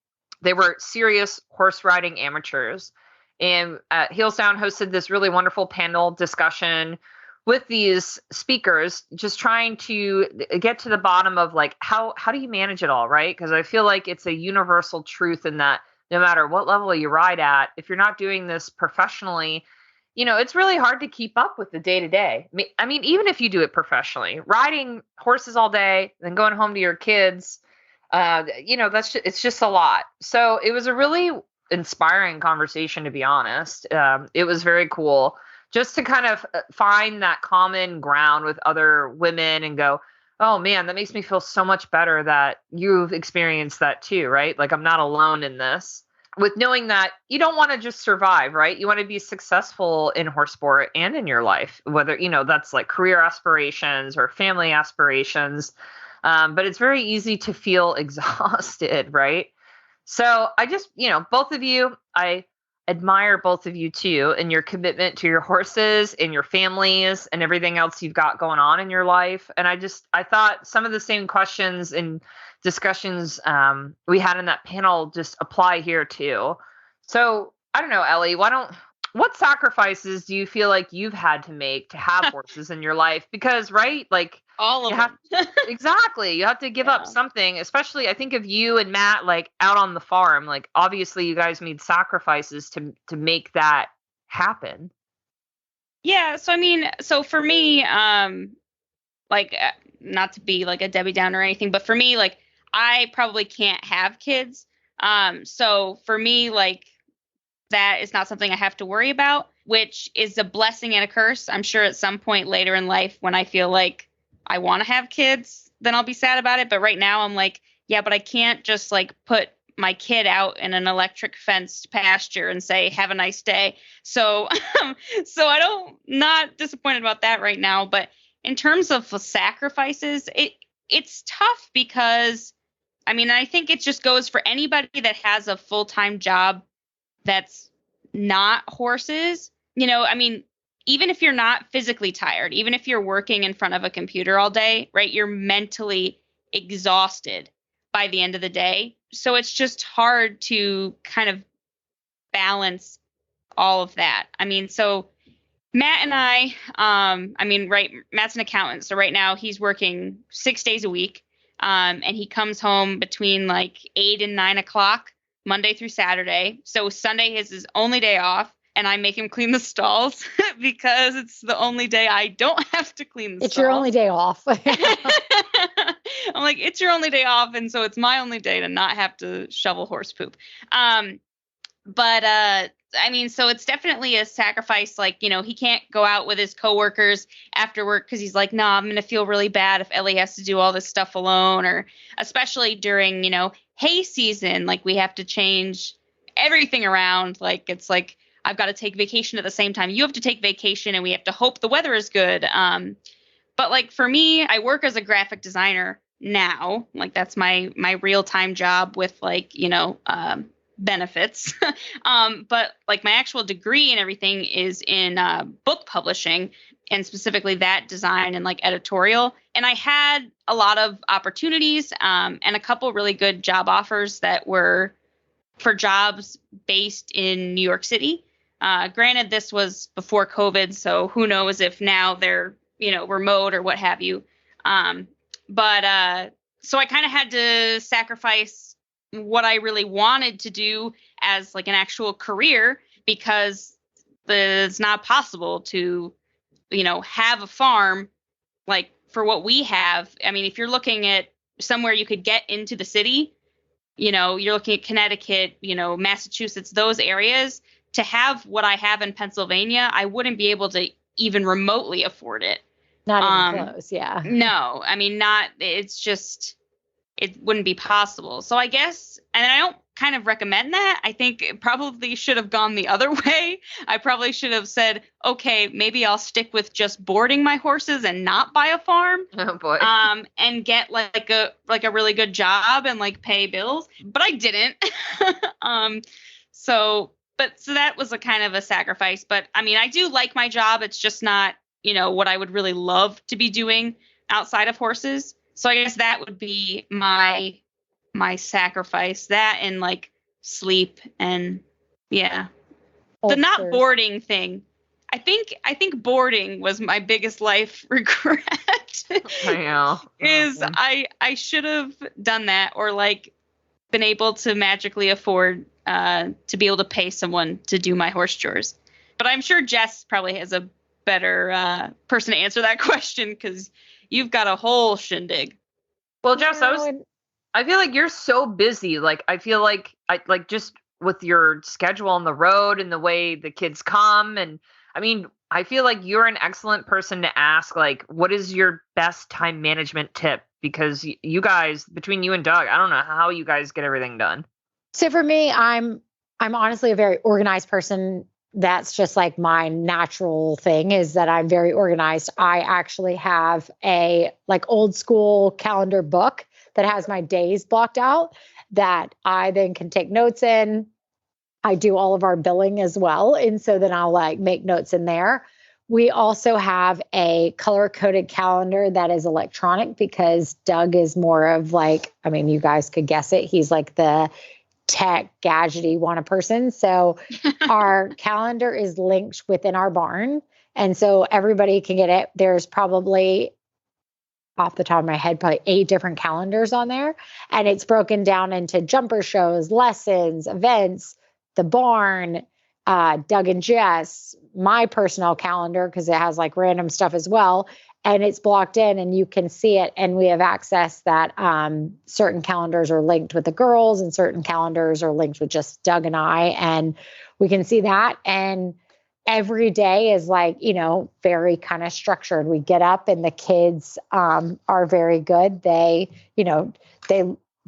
They were serious horse riding amateurs. And Heelsound hosted this really wonderful panel discussion with these speakers, just trying to get to the bottom of like, how do you manage it all, right? Because I feel like it's a universal truth in that no matter what level you ride at, if you're not doing this professionally, it's really hard to keep up with the day to day. I mean, even if you do it professionally, riding horses all day, then going home to your kids, it's just a lot. So it was a really inspiring conversation, to be honest. It was very cool just to kind of find that common ground with other women and go, oh man, that makes me feel so much better that you've experienced that too, right? Like I'm not alone in this. With knowing that you don't want to just survive, right? You want to be successful in horse sport and in your life, whether, that's like career aspirations or family aspirations. But it's very easy to feel exhausted, right? So I just, both of you, I admire both of you too, and your commitment to your horses and your families and everything else you've got going on in your life. And I thought some of the same questions and discussions we had in that panel just apply here too. So I don't know, Ellie, what sacrifices do you feel like you've had to make to have horses in your life? Because, right, like all of them. Exactly. You have to give up something, especially I think of you and Matt, like out on the farm, like obviously you guys made sacrifices to make that happen. Yeah. So for me, like not to be like a Debbie Downer or anything, but for me, like I probably can't have kids. So for me, like that is not something I have to worry about, which is a blessing and a curse. I'm sure at some point later in life when I feel like I want to have kids, then I'll be sad about it. But right now I'm like, yeah, but I can't just like put my kid out in an electric fenced pasture and say, have a nice day. So, not disappointed about that right now. But in terms of sacrifices, it's tough because, I think it just goes for anybody that has a full-time job that's not horses, even if you're not physically tired, even if you're working in front of a computer all day, right, you're mentally exhausted by the end of the day. So it's just hard to kind of balance all of that. So Matt and I, right, Matt's an accountant. So right now he's working 6 days a week. And he comes home between like 8 and 9 o'clock, Monday through Saturday. So Sunday is his only day off. And I make him clean the stalls because it's the only day I don't have to clean the stalls. It's your only day off. I'm like, it's your only day off. And so it's my only day to not have to shovel horse poop. So it's definitely a sacrifice. Like, he can't go out with his coworkers after work because he's like, I'm going to feel really bad if Ellie has to do all this stuff alone, or especially during, hay season, like we have to change everything around. Like, it's like, I've got to take vacation at the same time. You have to take vacation and we have to hope the weather is good. But like for me, I work as a graphic designer now. Like that's my real-time job with like, benefits. But like my actual degree and everything is in book publishing, and specifically that design and like editorial. And I had a lot of opportunities and a couple really good job offers that were for jobs based in New York City. Granted, this was before COVID, so who knows if now they're, remote or what have you. So I kind of had to sacrifice what I really wanted to do as like an actual career, because it's not possible to, have a farm like for what we have. If you're looking at somewhere you could get into the city, you're looking at Connecticut, Massachusetts, those areas. To have what I have in Pennsylvania, I wouldn't be able to even remotely afford it. Not even close, yeah. No, it wouldn't be possible. So I guess, and I don't kind of recommend that. I think it probably should have gone the other way. I probably should have said, okay, maybe I'll stick with just boarding my horses and not buy a farm. Oh boy. And get like a really good job and like pay bills. But I didn't. So that was a kind of a sacrifice. But I do like my job. It's just not, what I would really love to be doing outside of horses. So I guess that would be my sacrifice. That and like sleep, and yeah. Oh, The not sure. boarding thing. I think boarding was my biggest life regret. I know. Is Mhm. I should have done that, or like been able to magically afford to be able to pay someone to do my horse chores. But I'm sure Jess probably has a better person to answer that question, because you've got a whole shindig. Well, Jess, No, I feel like you're so busy. Like, I feel like just with your schedule on the road and the way the kids come. And I mean, I feel like you're an excellent person to ask, like, what is your best time management tip? Because you guys, between you and Doug, I don't know how you guys get everything done. So for me, I'm honestly a very organized person. That's just like my natural thing, is that I'm very organized. I actually have a like old school calendar book that has my days blocked out that I then can take notes in. I do all of our billing as well. And so then I'll like make notes in there. We also have a color coded calendar that is electronic, because Doug is more of like, I mean, you guys could guess it. He's like the tech gadgety wanna person. So our calendar is linked within our barn. And so everybody can get it. There's probably, off the top of my head, probably 8 different calendars on there. And it's broken down into jumper shows, lessons, events, the barn, Doug and Jess, my personal calendar, because it has like random stuff as well. And it's blocked in and you can see it. And we have access that certain calendars are linked with the girls and certain calendars are linked with just Doug and I. And we can see that. And every day is like, very kind of structured. We get up and the kids are very good. They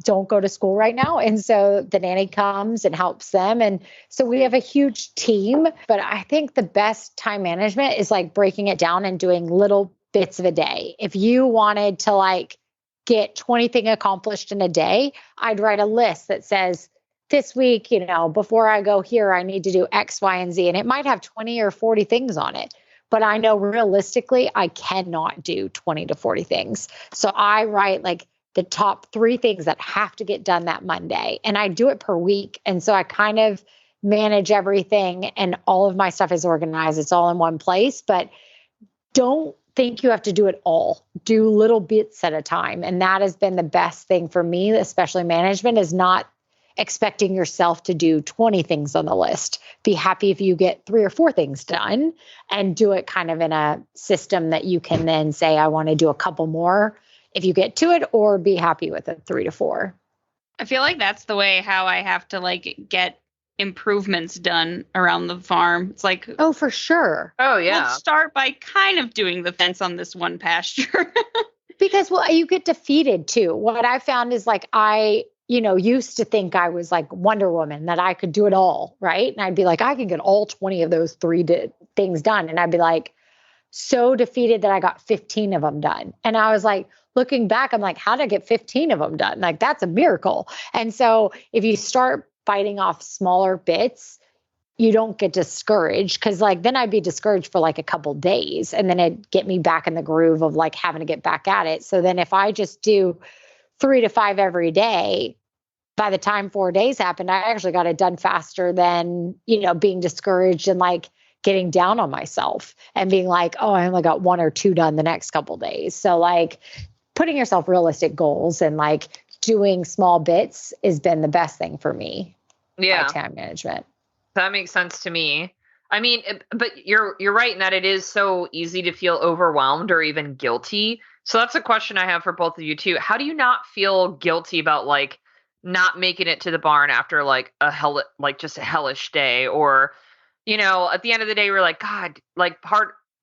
don't go to school right now. And so the nanny comes and helps them. And so we have a huge team, but I think the best time management is like breaking it down and doing little bits of a day. If you wanted to like get 20 things accomplished in a day, I'd write a list that says, this week, before I go here, I need to do X, Y, and Z. And it might have 20 or 40 things on it. But I know realistically, I cannot do 20 to 40 things. So I write like the top 3 things that have to get done that Monday. And I do it per week. And so I kind of manage everything and all of my stuff is organized. It's all in one place. But don't think you have to do it all. Do little bits at a time. And that has been the best thing for me, especially management, is not expecting yourself to do 20 things on the list. Be happy if you get 3 or 4 things done and do it kind of in a system that you can then say, I want to do a couple more if you get to it, or be happy with it 3 to 4. I feel like that's the way how I have to like get improvements done around the farm. It's like, oh, for sure. Oh, yeah. Let's start by kind of doing the fence on this one pasture. Because, well, you get defeated too. What I found is like, I used to think I was like Wonder Woman, that I could do it all, right? And I'd be like, I can get all 20 of those 3 things done. And I'd be like, so defeated that I got 15 of them done. And I was like, looking back, I'm like, how did I get 15 of them done? Like, that's a miracle. And so if you start biting off smaller bits, you don't get discouraged, because like then I'd be discouraged for like a couple days and then it'd get me back in the groove of like having to get back at it. So then if I just do 3 to 5 every day, by the time 4 days happened, I actually got it done faster than, being discouraged and like getting down on myself and being like, oh, I only got 1 or 2 done the next couple days. So like putting yourself realistic goals and like doing small bits has been the best thing for me. Yeah. By time management. That makes sense to me. I mean, but you're right in that it is so easy to feel overwhelmed or even guilty. So that's a question I have for both of you too. How do you not feel guilty about like not making it to the barn after like just a hellish day, or at the end of the day we're like, God, like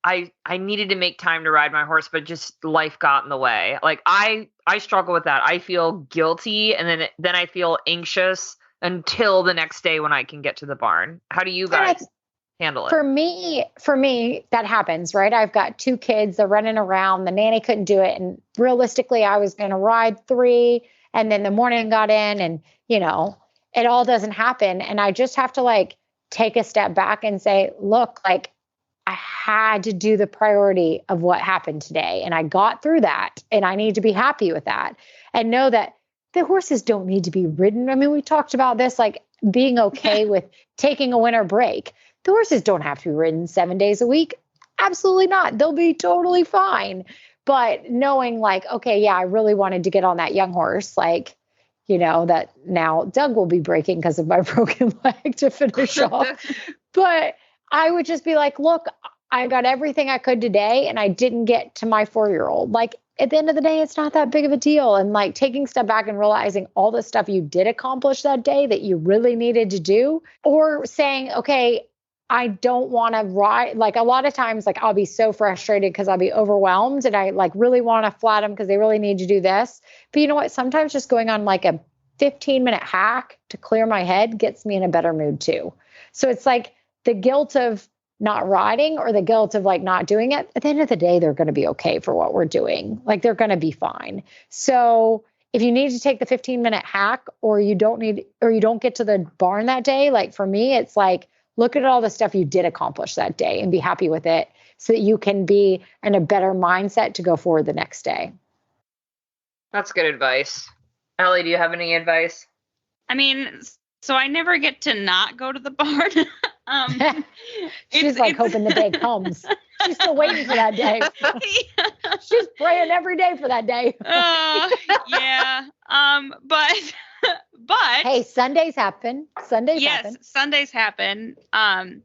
I needed to make time to ride my horse, but just life got in the way. Like I struggle with that. I feel guilty and then I feel anxious until the next day when I can get to the barn. How do you guys handle it? For me, that happens, right? I've got 2 kids, they're running around, the nanny couldn't do it. And realistically, I was going to ride 3 and then the morning got in and, it all doesn't happen. And I just have to like take a step back and say, look, like I had to do the priority of what happened today. And I got through that and I need to be happy with that and know that the horses don't need to be ridden. I mean, we talked about this, like being okay with taking a winter break. The horses don't have to be ridden 7 days a week. Absolutely not. They'll be totally fine. But knowing like, okay, yeah, I really wanted to get on that young horse, like, that now Doug will be breaking because of my broken leg to finish off. But I would just be like, look, I got everything I could today and I didn't get to my 4-year-old. Like at the end of the day, it's not that big of a deal. And like taking a step back and realizing all the stuff you did accomplish that day that you really needed to do, or saying, okay, I don't want to ride. Like a lot of times, like I'll be so frustrated because I'll be overwhelmed and I like really want to flat them because they really need to do this. But you know what? Sometimes just going on like a 15-minute hack to clear my head gets me in a better mood too. So it's like the guilt of not riding or the guilt of like not doing it. At the end of the day, they're going to be okay for what we're doing. Like they're going to be fine. So if you need to take the 15-minute hack or you don't get to the barn that day, like for me, it's like, look at all the stuff you did accomplish that day and be happy with it so that you can be in a better mindset to go forward the next day. That's good advice. Ellie, do you have any advice? I mean, so I never get to not go to the barn. She's like hoping the day comes. She's still waiting for that day. She's praying every day for that day. Yeah. But hey, Sundays happen. Yes, Sundays happen. And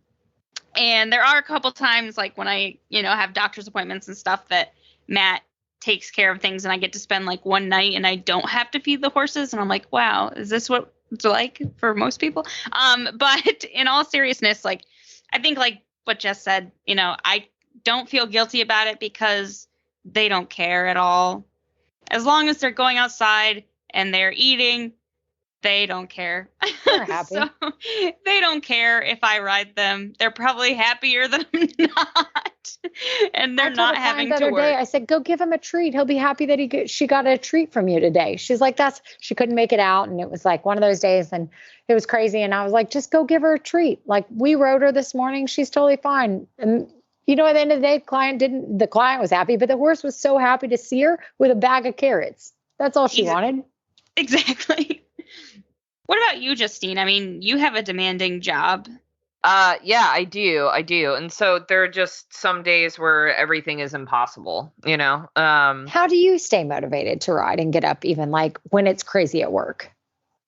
there are a couple times like when I, have doctor's appointments and stuff that Matt takes care of things and I get to spend like one night and I don't have to feed the horses. And I'm like, wow, is this what it's like for most people? But in all seriousness, like, I think like what Jess said, I don't feel guilty about it because they don't care at all. As long as they're going outside and they're eating, they don't care. They're happy. So they don't care if I ride them. They're probably happier that I'm not. And they're not having to work. I said, go give him a treat. He'll be happy that she got a treat from you today. She's like, she couldn't make it out. And it was like one of those days and it was crazy. And I was like, just go give her a treat. Like we rode her this morning. She's totally fine. And at the end of the day, the client was happy, but the horse was so happy to see her with a bag of carrots. That's all she wanted. Exactly. What about you, Justine? I mean, you have a demanding job. Yeah, I do. And so there are just some days where everything is impossible, How do you stay motivated to ride and get up even like when it's crazy at work?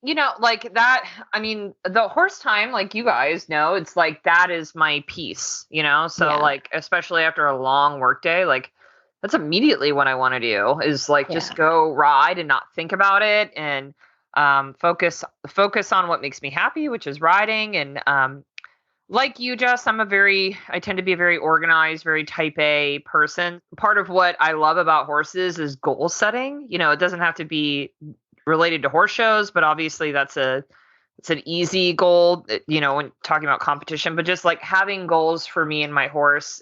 Like that, I mean, the horse time, like you guys know, it's like, that is my peace, So like, especially after a long work day, like that's immediately what I want to do is like, just go ride and not think about it. And focus on what makes me happy, which is riding. And like you, Jess, I tend to be a very organized, very type A person. Part of what I love about horses is goal setting. It doesn't have to be related to horse shows, but obviously it's an easy goal, when talking about competition, but just like having goals for me and my horse.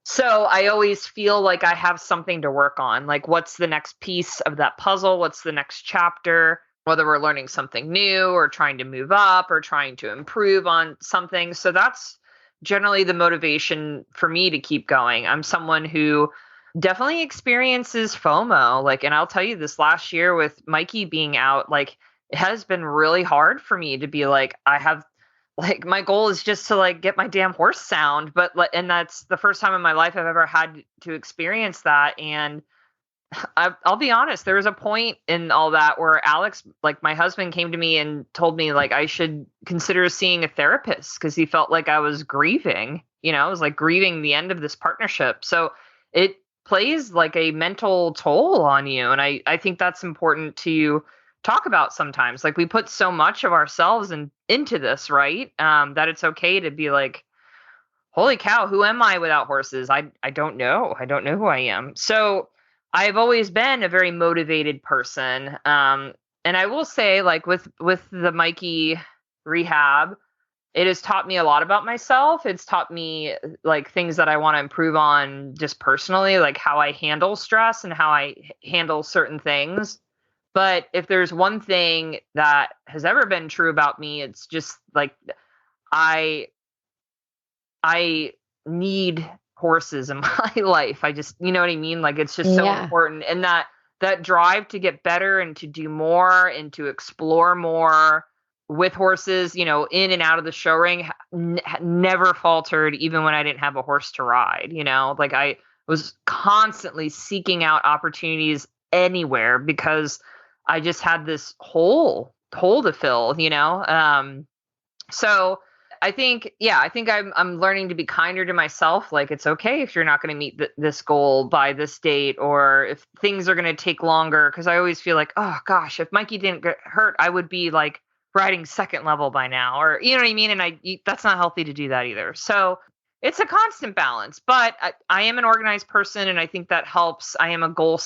So I always feel like I have something to work on. Like, what's the next piece of that puzzle? What's the next chapter? Whether we're learning something new or trying to move up or trying to improve on something. So that's generally the motivation for me to keep going. I'm someone who definitely experiences FOMO. Like, and I'll tell you, this last year with Mikey being out, like, it has been really hard for me to be like, my goal is just to like get my damn horse sound. And that's the first time in my life I've ever had to experience that. And I'll be honest, there was a point in all that where Alex, like my husband, came to me and told me like I should consider seeing a therapist because he felt like I was grieving, I was like grieving the end of this partnership. So it plays like a mental toll on you. And I think that's important to talk about sometimes. Like we put so much of ourselves into this, right? That it's okay to be like, holy cow, who am I without horses? I don't know. I don't know who I am. So I've always been a very motivated person. And I will say, like, with the Mikey rehab, it has taught me a lot about myself. It's taught me, like, things that I want to improve on just personally, like how I handle stress and how I handle certain things. But if there's one thing that has ever been true about me, it's just, like, I need horses in my life. I just, you know what I mean? Like, it's just so important. And that drive to get better and to do more and to explore more with horses, in and out of the show ring, never faltered, even when I didn't have a horse to ride. Like I was constantly seeking out opportunities anywhere because I just had this hole to fill. So I think I'm learning to be kinder to myself. Like, it's okay if you're not going to meet this goal by this date, or if things are going to take longer. Cause I always feel like, oh gosh, if Mikey didn't get hurt, I would be like riding second level by now, or you know what I mean? And that's not healthy to do that either. So it's a constant balance, but I am an organized person, and I think that helps. I am a goal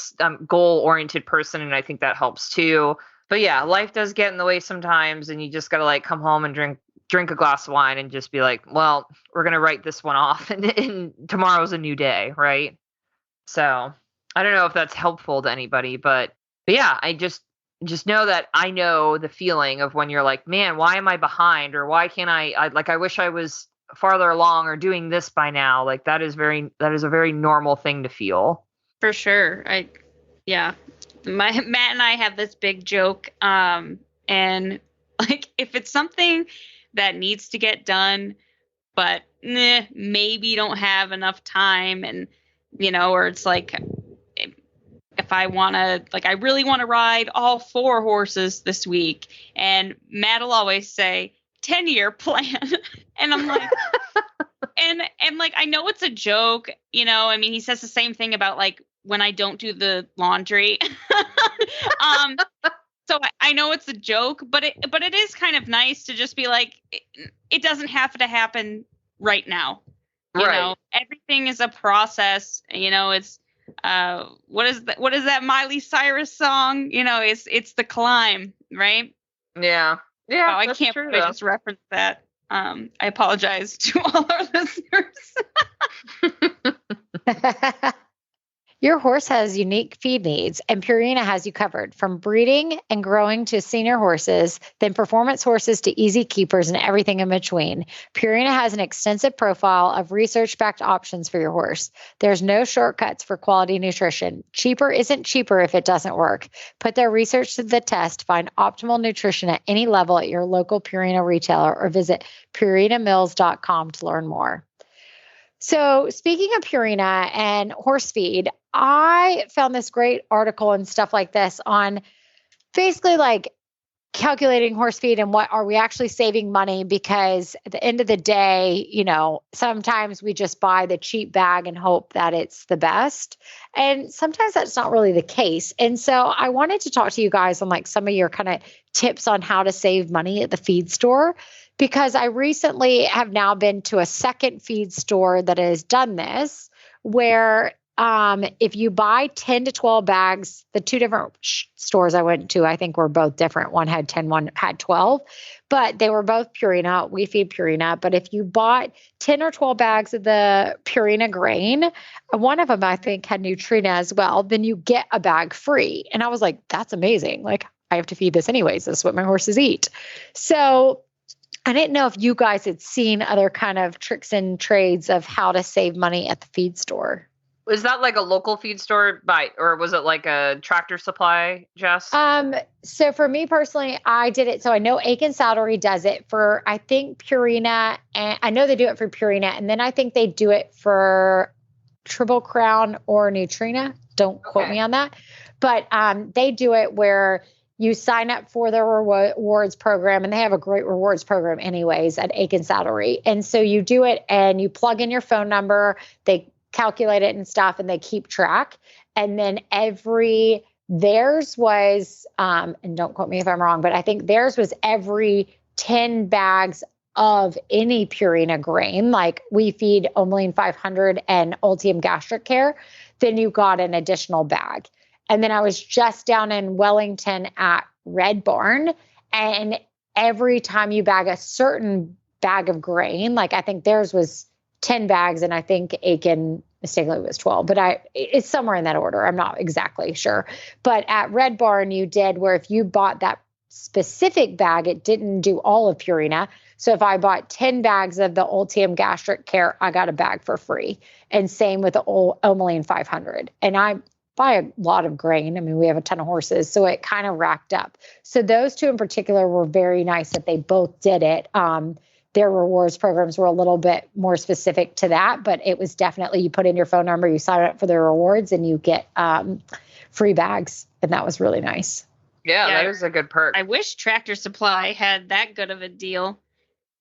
oriented person, and I think that helps too. But yeah, life does get in the way sometimes, and you just got to like come home and drink a glass of wine and just be like, well, we're going to write this one off, and tomorrow's a new day. Right. So I don't know if that's helpful to anybody, but yeah, I just know that I know the feeling of when you're like, man, why am I behind? Or why can't I wish I was farther along or doing this by now. Like that is a very normal thing to feel. For sure. Matt and I have this big joke. And like, if it's something that needs to get done, but maybe don't have enough time, and, or it's like, if I really want to ride all 4 horses this week, and Matt will always say 10-year plan. And I'm like, and like, I know it's a joke, I mean, he says the same thing about like when I don't do the laundry. So I know it's a joke, but it is kind of nice to just be like, it doesn't have to happen right now. Everything is a process. It's what is that Miley Cyrus song? It's the climb, right? Yeah. Oh, I can't believe I just referenced that. I apologize to all our listeners. Your horse has unique feed needs, and Purina has you covered. From breeding and growing to senior horses, then performance horses to easy keepers and everything in between, Purina has an extensive profile of research-backed options for your horse. There's no shortcuts for quality nutrition. Cheaper isn't cheaper if it doesn't work. Put their research to the test. Find optimal nutrition at any level at your local Purina retailer, or visit purinamills.com to learn more. So speaking of Purina and horse feed, I found this great article and stuff like this on basically like calculating horse feed and what are we actually saving money, because at the end of the day, sometimes we just buy the cheap bag and hope that it's the best. And sometimes that's not really the case. And so I wanted to talk to you guys on like some of your kind of tips on how to save money at the feed store, because I recently have now been to a second feed store that has done this, where if you buy 10 to 12 bags, the 2 different stores I went to, I think were both different. One had 10, one had 12, but they were both Purina. We feed Purina. But if you bought 10 or 12 bags of the Purina grain, one of them I think had Nutrina as well, then you get a bag free. And I was like, that's amazing. Like, I have to feed this anyways. This is what my horses eat. So I didn't know if you guys had seen other kind of tricks and trades of how to save money at the feed store. Was that like a local feed store or was it like a Tractor Supply, Jess? So for me personally, I did it. So I know Aiken Saddlery does it for, I think, Purina, and I know they do it for Purina, and then I think they do it for Triple Crown or Nutrina. Don't quote me on that. But they do it where you sign up for their rewards program, and they have a great rewards program anyways at Aiken Saddlery. And so you do it and you plug in your phone number, they calculate it and stuff, and they keep track. And then theirs was, and don't quote me if I'm wrong, but I think theirs was every 10 bags of any Purina grain, like we feed Omeline 500 and Ultium Gastric Care, then you got an additional bag. And then I was just down in Wellington at Red Barn, and every time you bag a certain bag of grain, like I think theirs was 10 bags, and I think Aiken mistakenly was 12, but it's somewhere in that order. I'm not exactly sure. But at Red Barn, you did where if you bought that specific bag, it didn't do all of Purina. So if I bought 10 bags of the Ultium Gastric Care, I got a bag for free. And same with the Omeline 500. And buy a lot of grain. I mean, we have a ton of horses, so it kind of racked up. So those two in particular were very nice that they both did it. Their rewards programs were a little bit more specific to that, but it was definitely, you put in your phone number, you sign up for their rewards, and you get free bags. And that was really nice. Yeah, that is a good perk. I wish Tractor Supply had that good of a deal.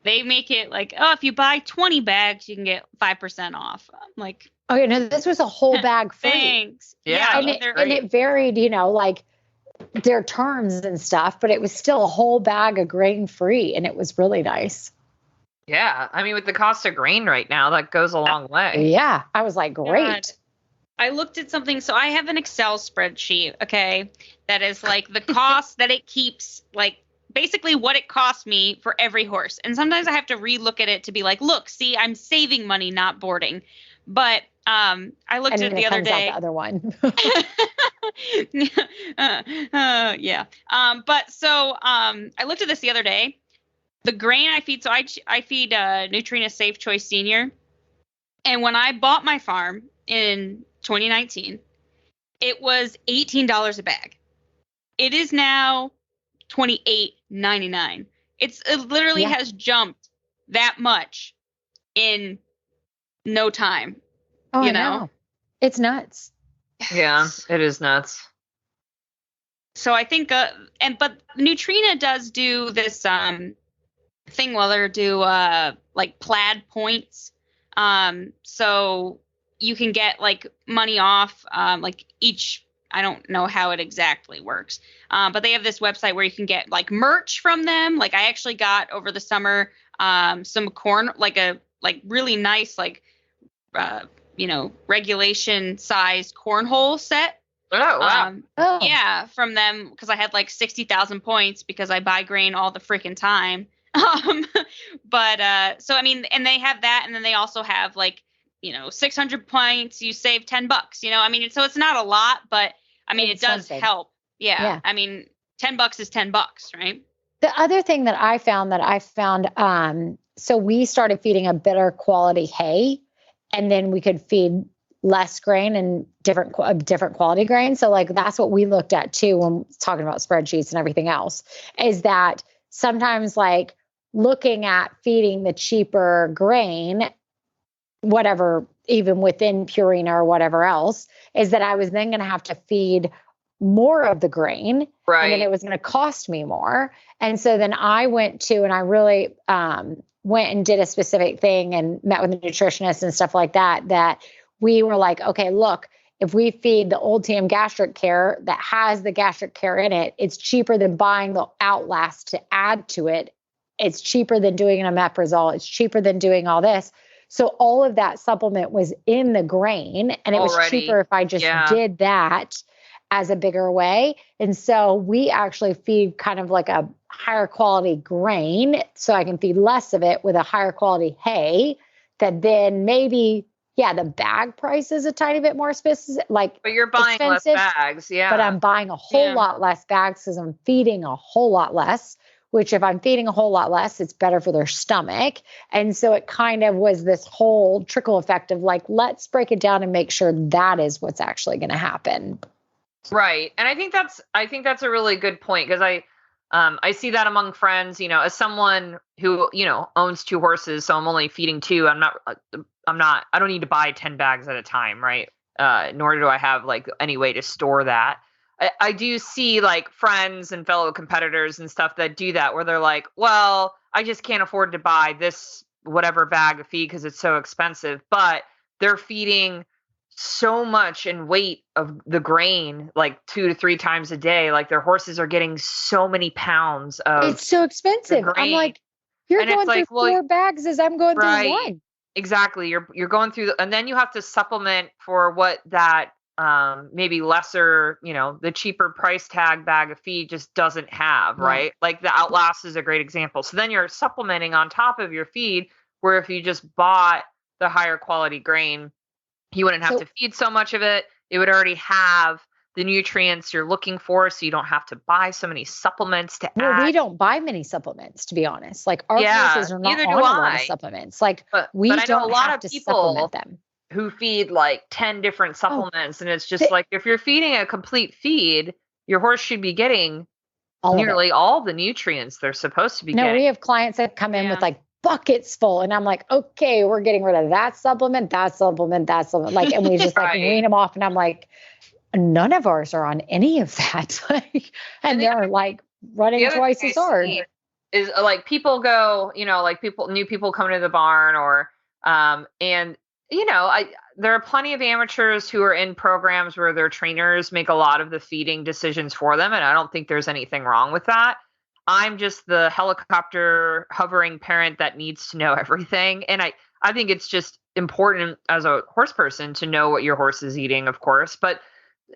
They make it like, oh, if you buy 20 bags, you can get 5% off. I'm like, oh, you know, this was a whole bag free. Thanks. Yeah, and it varied, you know, like their terms and stuff, but it was still a whole bag of grain free, and it was really nice. Yeah, I mean, with the cost of grain right now, that goes a long way. Yeah, I was like, great. God. I looked at something. So I have an Excel spreadsheet, okay, that is like the cost that it keeps, like basically what it cost me for every horse. And sometimes I have to relook at it to be like, look, see, I'm saving money, not boarding. But I looked at it the other day. The other one. Yeah. But so I looked at this the other day. The grain I feed, so I feed Nutrina Safe Choice Senior. And when I bought my farm in 2019, it was $18 a bag. It is now $28.99. It literally has jumped that much in no time. Oh, you I know. It's nuts. Yeah, it is nuts. So I think, but Nutrina does do this thing where they do like plaid points. So you can get like money off, like each, I don't know how it exactly works. But they have this website where you can get like merch from them. Like I actually got over the summer, some corn, like really nice, like, regulation sized cornhole set. Oh, wow. Yeah, from them, because I had like 60,000 points because I buy grain all the freaking time. But so I mean, and they have that, and then they also have like, 600 points, you save $10. I mean, so it's not a lot, but I mean, it does help. Yeah. I mean, $10 is $10, right? The other thing that I found, so we started feeding a better quality hay, and then we could feed less grain and different quality grain. So like, that's what we looked at too, when talking about spreadsheets and everything else, is that sometimes like looking at feeding the cheaper grain, whatever, even within Purina or whatever else, is that I was then going to have to feed more of the grain, right? And then it was going to cost me more. And so then I went to, and I really went and did a specific thing and met with a nutritionist and stuff like that, that we were like, okay, look, if we feed the Old TM Gastric Care that has the gastric care in it, it's cheaper than buying the Outlast to add to it. It's cheaper than doing an omeprazole. It's cheaper than doing all this. So all of that supplement was in the grain, and it was cheaper if I just did that as a bigger way. And so we actually feed kind of like a higher quality grain, so I can feed less of it with a higher quality hay that then maybe, the bag price is a tiny bit more specific, but you're buying less bags. Yeah. But I'm buying a whole lot less bags because I'm feeding a whole lot less, which if I'm feeding a whole lot less, it's better for their stomach. And so it kind of was this whole trickle effect of like, let's break it down and make sure that is what's actually going to happen. Right. And I think that's a really good point, because I see that among friends, as someone who, owns 2 horses. So I'm only feeding 2. I don't need to buy 10 bags at a time. Right. Nor do I have like any way to store that. I do see like friends and fellow competitors and stuff that do that, where they're like, well, I just can't afford to buy this whatever bag of feed because it's so expensive, but they're feeding so much in weight of the grain, like 2 to 3 times a day. Like their horses are getting so many pounds of it's so expensive. I'm like, you're going through 4 bags as I'm going through 1. Exactly. You're going through, and then you have to supplement for what that maybe lesser, the cheaper price tag bag of feed just doesn't have, right? Like the Outlast is a great example. So then you're supplementing on top of your feed, where if you just bought the higher quality grain, you wouldn't have to feed so much of it. It would already have the nutrients you're looking for, so you don't have to buy so many supplements to add. We don't buy many supplements, to be honest. Like our horses are not on a lot of supplements. Like we don't have to supplement them. who feed like 10 different supplements. And it's just like, if you're feeding a complete feed, your horse should be getting nearly all the nutrients they're supposed to be getting. We have clients that come in with like buckets full, and I'm like, okay, we're getting rid of that supplement, like, and we just like wean them off, and I'm like, none of ours are on any of that. Like, and they're like running twice as hard. Is like people go, like new people come to the barn, or and there are plenty of amateurs who are in programs where their trainers make a lot of the feeding decisions for them, and I don't think there's anything wrong with that. I'm just the helicopter hovering parent that needs to know everything. And I think it's just important as a horse person to know what your horse is eating, of course. But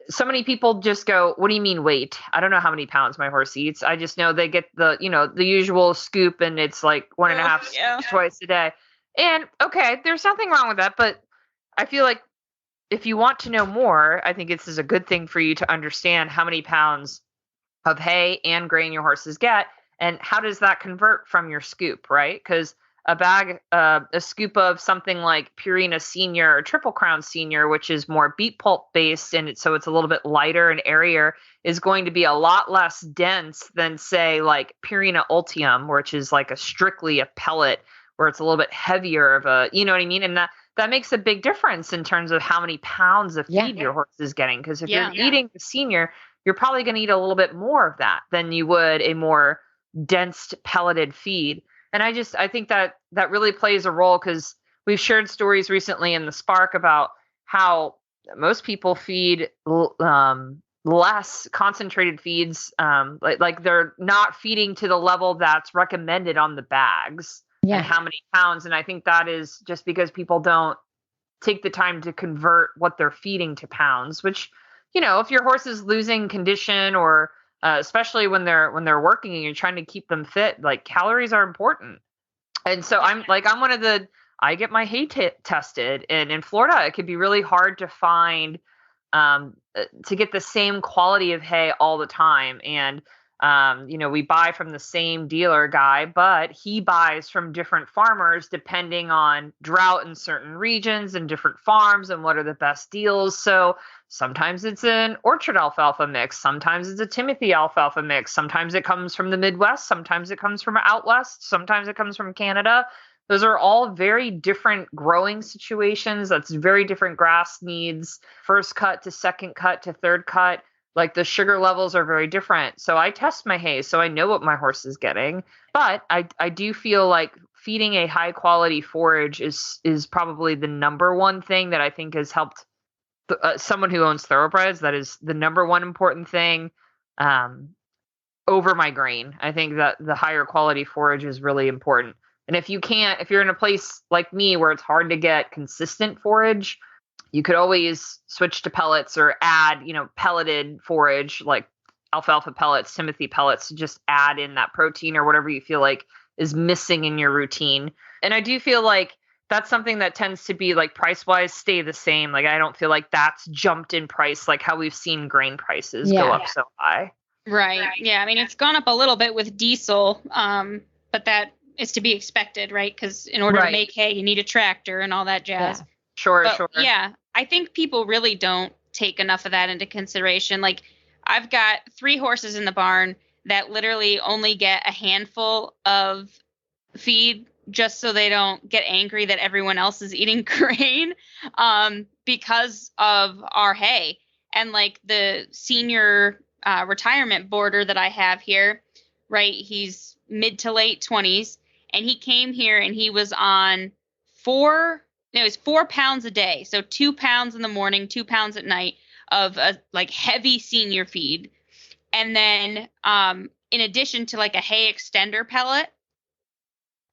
so many people just go, what do you mean weight? I don't know how many pounds my horse eats. I just know they get the usual scoop, and it's like 1.5 scoops twice a day. And okay, there's nothing wrong with that. But I feel like if you want to know more, I think this is a good thing for you to understand how many pounds of hay and grain your horses get, and how does that convert from your scoop, right? Because a scoop of something like Purina Senior or Triple Crown Senior, which is more beet pulp based, and so it's a little bit lighter and airier, is going to be a lot less dense than, say, like Purina Ultium, which is like strictly a pellet, where it's a little bit heavier of a, you know what I mean? And that makes a big difference in terms of how many pounds of feed your horse is getting. Because if you're eating the Senior, you're probably going to eat a little bit more of that than you would a more dense pelleted feed. And I think that really plays a role, because we've shared stories recently in the Spark about how most people feed less concentrated feeds, like they're not feeding to the level that's recommended on the bags and how many pounds. And I think that is just because people don't take the time to convert what they're feeding to pounds, which, if your horse is losing condition, or especially when they're working and you're trying to keep them fit, like calories are important. And so I get my hay tested, and in Florida, it could be really hard to find, to get the same quality of hay all the time. And, we buy from the same dealer guy, but he buys from different farmers depending on drought in certain regions and different farms and what are the best deals. So sometimes it's an orchard alfalfa mix. Sometimes it's a Timothy alfalfa mix. Sometimes it comes from the Midwest. Sometimes it comes from out west. Sometimes it comes from Canada. Those are all very different growing situations. That's very different grass needs, first cut to second cut to third cut. Like the sugar levels are very different. So I test my hay, so I know what my horse is getting. But I do feel like feeding a high quality forage is probably the number one thing that I think has helped someone who owns thoroughbreds. That is the number one important thing over my grain. I think that the higher quality forage is really important. And if you're in a place like me where it's hard to get consistent forage, you could always switch to pellets or add, pelleted forage like alfalfa pellets, Timothy pellets, to just add in that protein or whatever you feel like is missing in your routine. And I do feel like that's something that tends to be like price wise stay the same. Like I don't feel like that's jumped in price like how we've seen grain prices go up so high. Right. Yeah. I mean, it's gone up a little bit with diesel, but that is to be expected, right? Because in order to make hay, you need a tractor and all that jazz. Yeah. Sure. Yeah, I think people really don't take enough of that into consideration. Like, I've got 3 horses in the barn that literally only get a handful of feed just so they don't get angry that everyone else is eating grain because of our hay. And like the senior retirement boarder that I have here, right, he's mid to late 20s, and he came here and he was on 4 pounds a day. So 2 pounds in the morning, 2 pounds at night of a like heavy senior feed. And then in addition to like a hay extender pellet.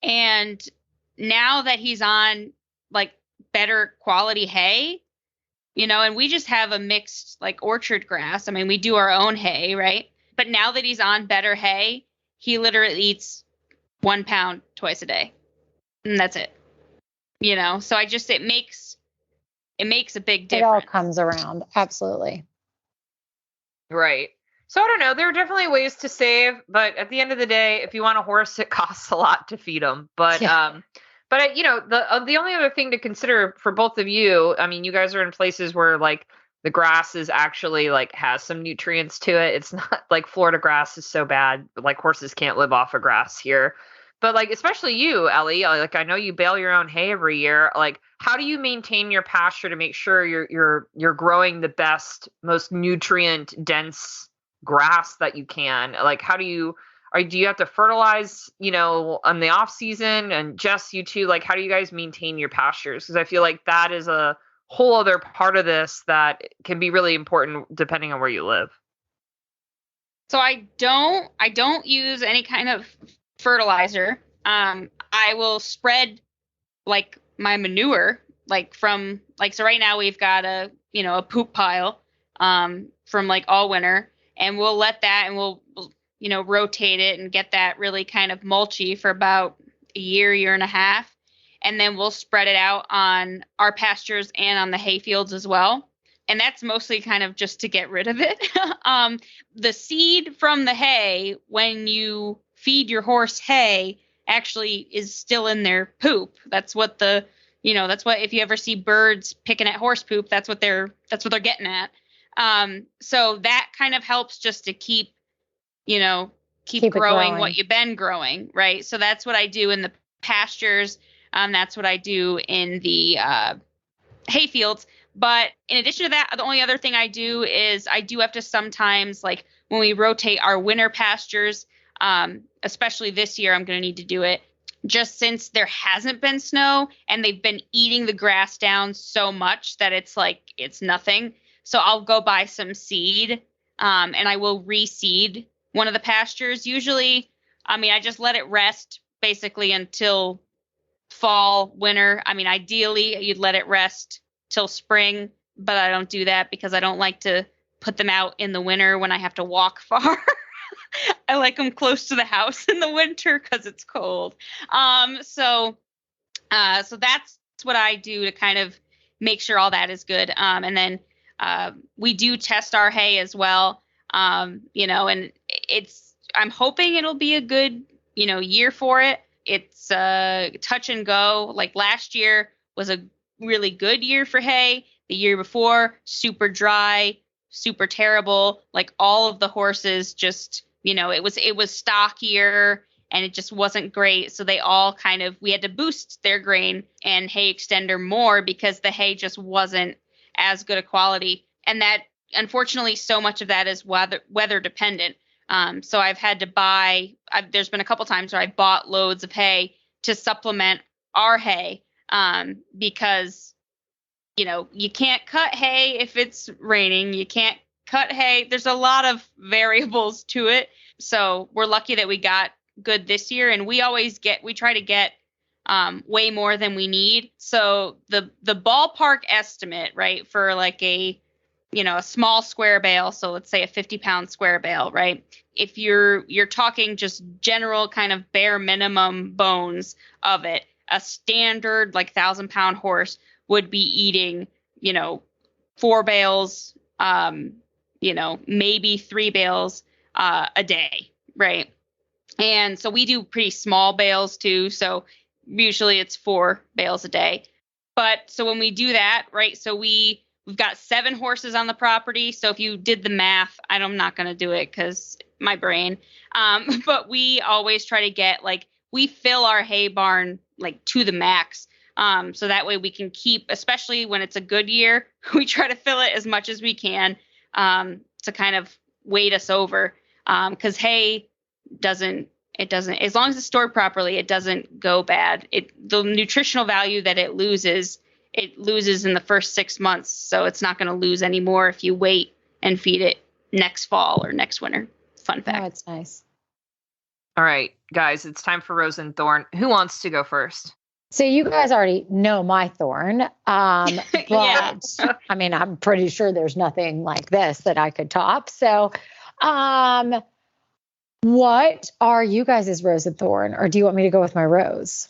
And now that he's on like better quality hay, and we just have a mixed like orchard grass. I mean, we do our own hay, right? But now that he's on better hay, he literally eats 1 pound twice a day. And that's it. So it makes a big difference. It all comes around. Absolutely. Right. So I don't know. There are definitely ways to save, but at the end of the day, if you want a horse, it costs a lot to feed them. But But the only other thing to consider for both of you, I mean, you guys are in places where like the grass is actually like has some nutrients to it. It's not like Florida grass is so bad, like horses can't live off of grass here. But like especially you, Ellie, like I know you bale your own hay every year. Like how do you maintain your pasture to make sure you're growing the best, most nutrient dense grass that you can? Like how do you have to fertilize, on the off season? And Jess, you too, like how do you guys maintain your pastures? Because I feel like that is a whole other part of this that can be really important depending on where you live. So I don't use any kind of fertilizer. I will spread like my manure, like from like, so right now we've got a poop pile, from like all winter, and we'll let that, and we'll rotate it and get that really kind of mulchy for about a year and a half. And then we'll spread it out on our pastures and on the hay fields as well. And that's mostly kind of just to get rid of it. The seed from the hay, when you feed your horse hay, actually is still in their poop. That's what if you ever see birds picking at horse poop, that's what they're getting at. So that kind of helps just to keep growing what you've been growing, right? So that's what I do in the pastures. That's what I do in the hay fields. But in addition to that, the only other thing I do is I do have to sometimes, like when we rotate our winter pastures, especially this year, I'm going to need to do it just since there hasn't been snow and they've been eating the grass down so much that it's like it's nothing. So I'll go buy some seed, and I will reseed one of the pastures. Usually, I just let it rest basically until fall, winter. Ideally, you'd let it rest till spring, but I don't do that because I don't like to put them out in the winter when I have to walk far. I like them close to the house in the winter because it's cold. So that's what I do to kind of make sure all that is good. And then we do test our hay as well. And I'm hoping it'll be a good, year for it. It's touch and go. Like last year was a really good year for hay. The year before, super dry, super terrible. Like all of the horses just, it was stockier and it just wasn't great. So they all we had to boost their grain and hay extender more because the hay just wasn't as good a quality. And that, unfortunately, so much of that is weather dependent. So I've had to buy, there's been a couple times where I bought loads of hay to supplement our hay, because, you can't cut hay if it's raining. You can't cut hay. There's a lot of variables to it. So we're lucky that we got good this year, and we try to get way more than we need. So the ballpark estimate, right, for like a small square bale, so let's say a 50-pound square bale, right? If you're talking just general kind of bare minimum bones of it, a standard like 1,000-pound horse would be eating, 4 bales, maybe 3 bales a day, right? And so we do pretty small bales too. So usually it's 4 bales a day. But so when we do that, right, so we've got 7 horses on the property. So if you did the math, I'm not going to do it because my brain. But we always try to get we fill our hay barn to the max. So that way we can keep, especially when it's a good year, we try to fill it as much as we can to kind of weight us over. Because hay doesn't, as long as it's stored properly, it doesn't go bad. The nutritional value that it loses in the first 6 months. So it's not going to lose any more if you wait and feed it next fall or next winter. Fun fact. Oh, it's nice. All right, guys, it's time for Rose and Thorn. Who wants to go first? So you guys already know my thorn. But Yeah. I'm pretty sure there's nothing like this that I could top. So, what are you guys' rose and thorn, or do you want me to go with my rose?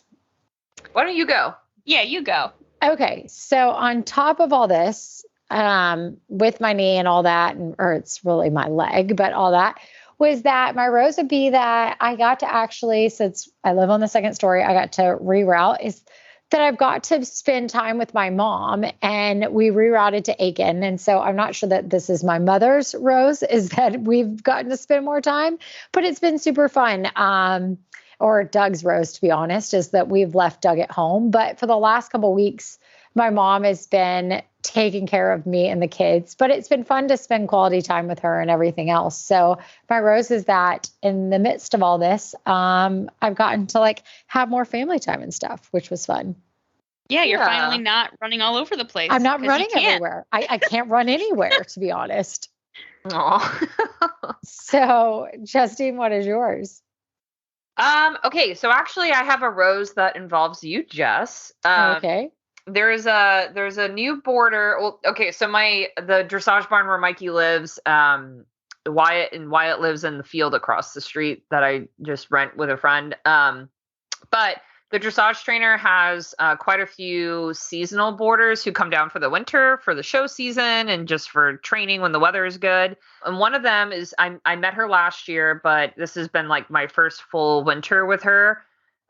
Why don't you go? Yeah, you go. Okay. So on top of all this, with my knee and all that, or it's really my leg, but all that, was that my Rose would be that I got to actually, since I live on the second story, I got to reroute, is that I've got to spend time with my mom, and we rerouted to Aiken. And so I'm not sure that this is my mother's Rose, is that we've gotten to spend more time, but it's been super fun. Or Doug's Rose, to be honest, is that we've left Doug at home. But for the last couple of weeks, my mom has been taking care of me and the kids, but it's been fun to spend quality time with her and everything else. So my Rose is that in the midst of all this, I've gotten to like have more family time and stuff, which was fun. Yeah, you're finally not running all over the place. I'm not running everywhere. I can't run anywhere, to be honest. Aw. So Justine, what is yours? Okay, so actually I have a Rose that involves you, Jess. Okay. There's a new boarder. Well, okay, so the dressage barn where Mikey lives, Wyatt lives in the field across the street that I just rent with a friend. But the dressage trainer has quite a few seasonal boarders who come down for the winter, for the show season, and just for training when the weather is good. And one of them is, I met her last year, but this has been like my first full winter with her.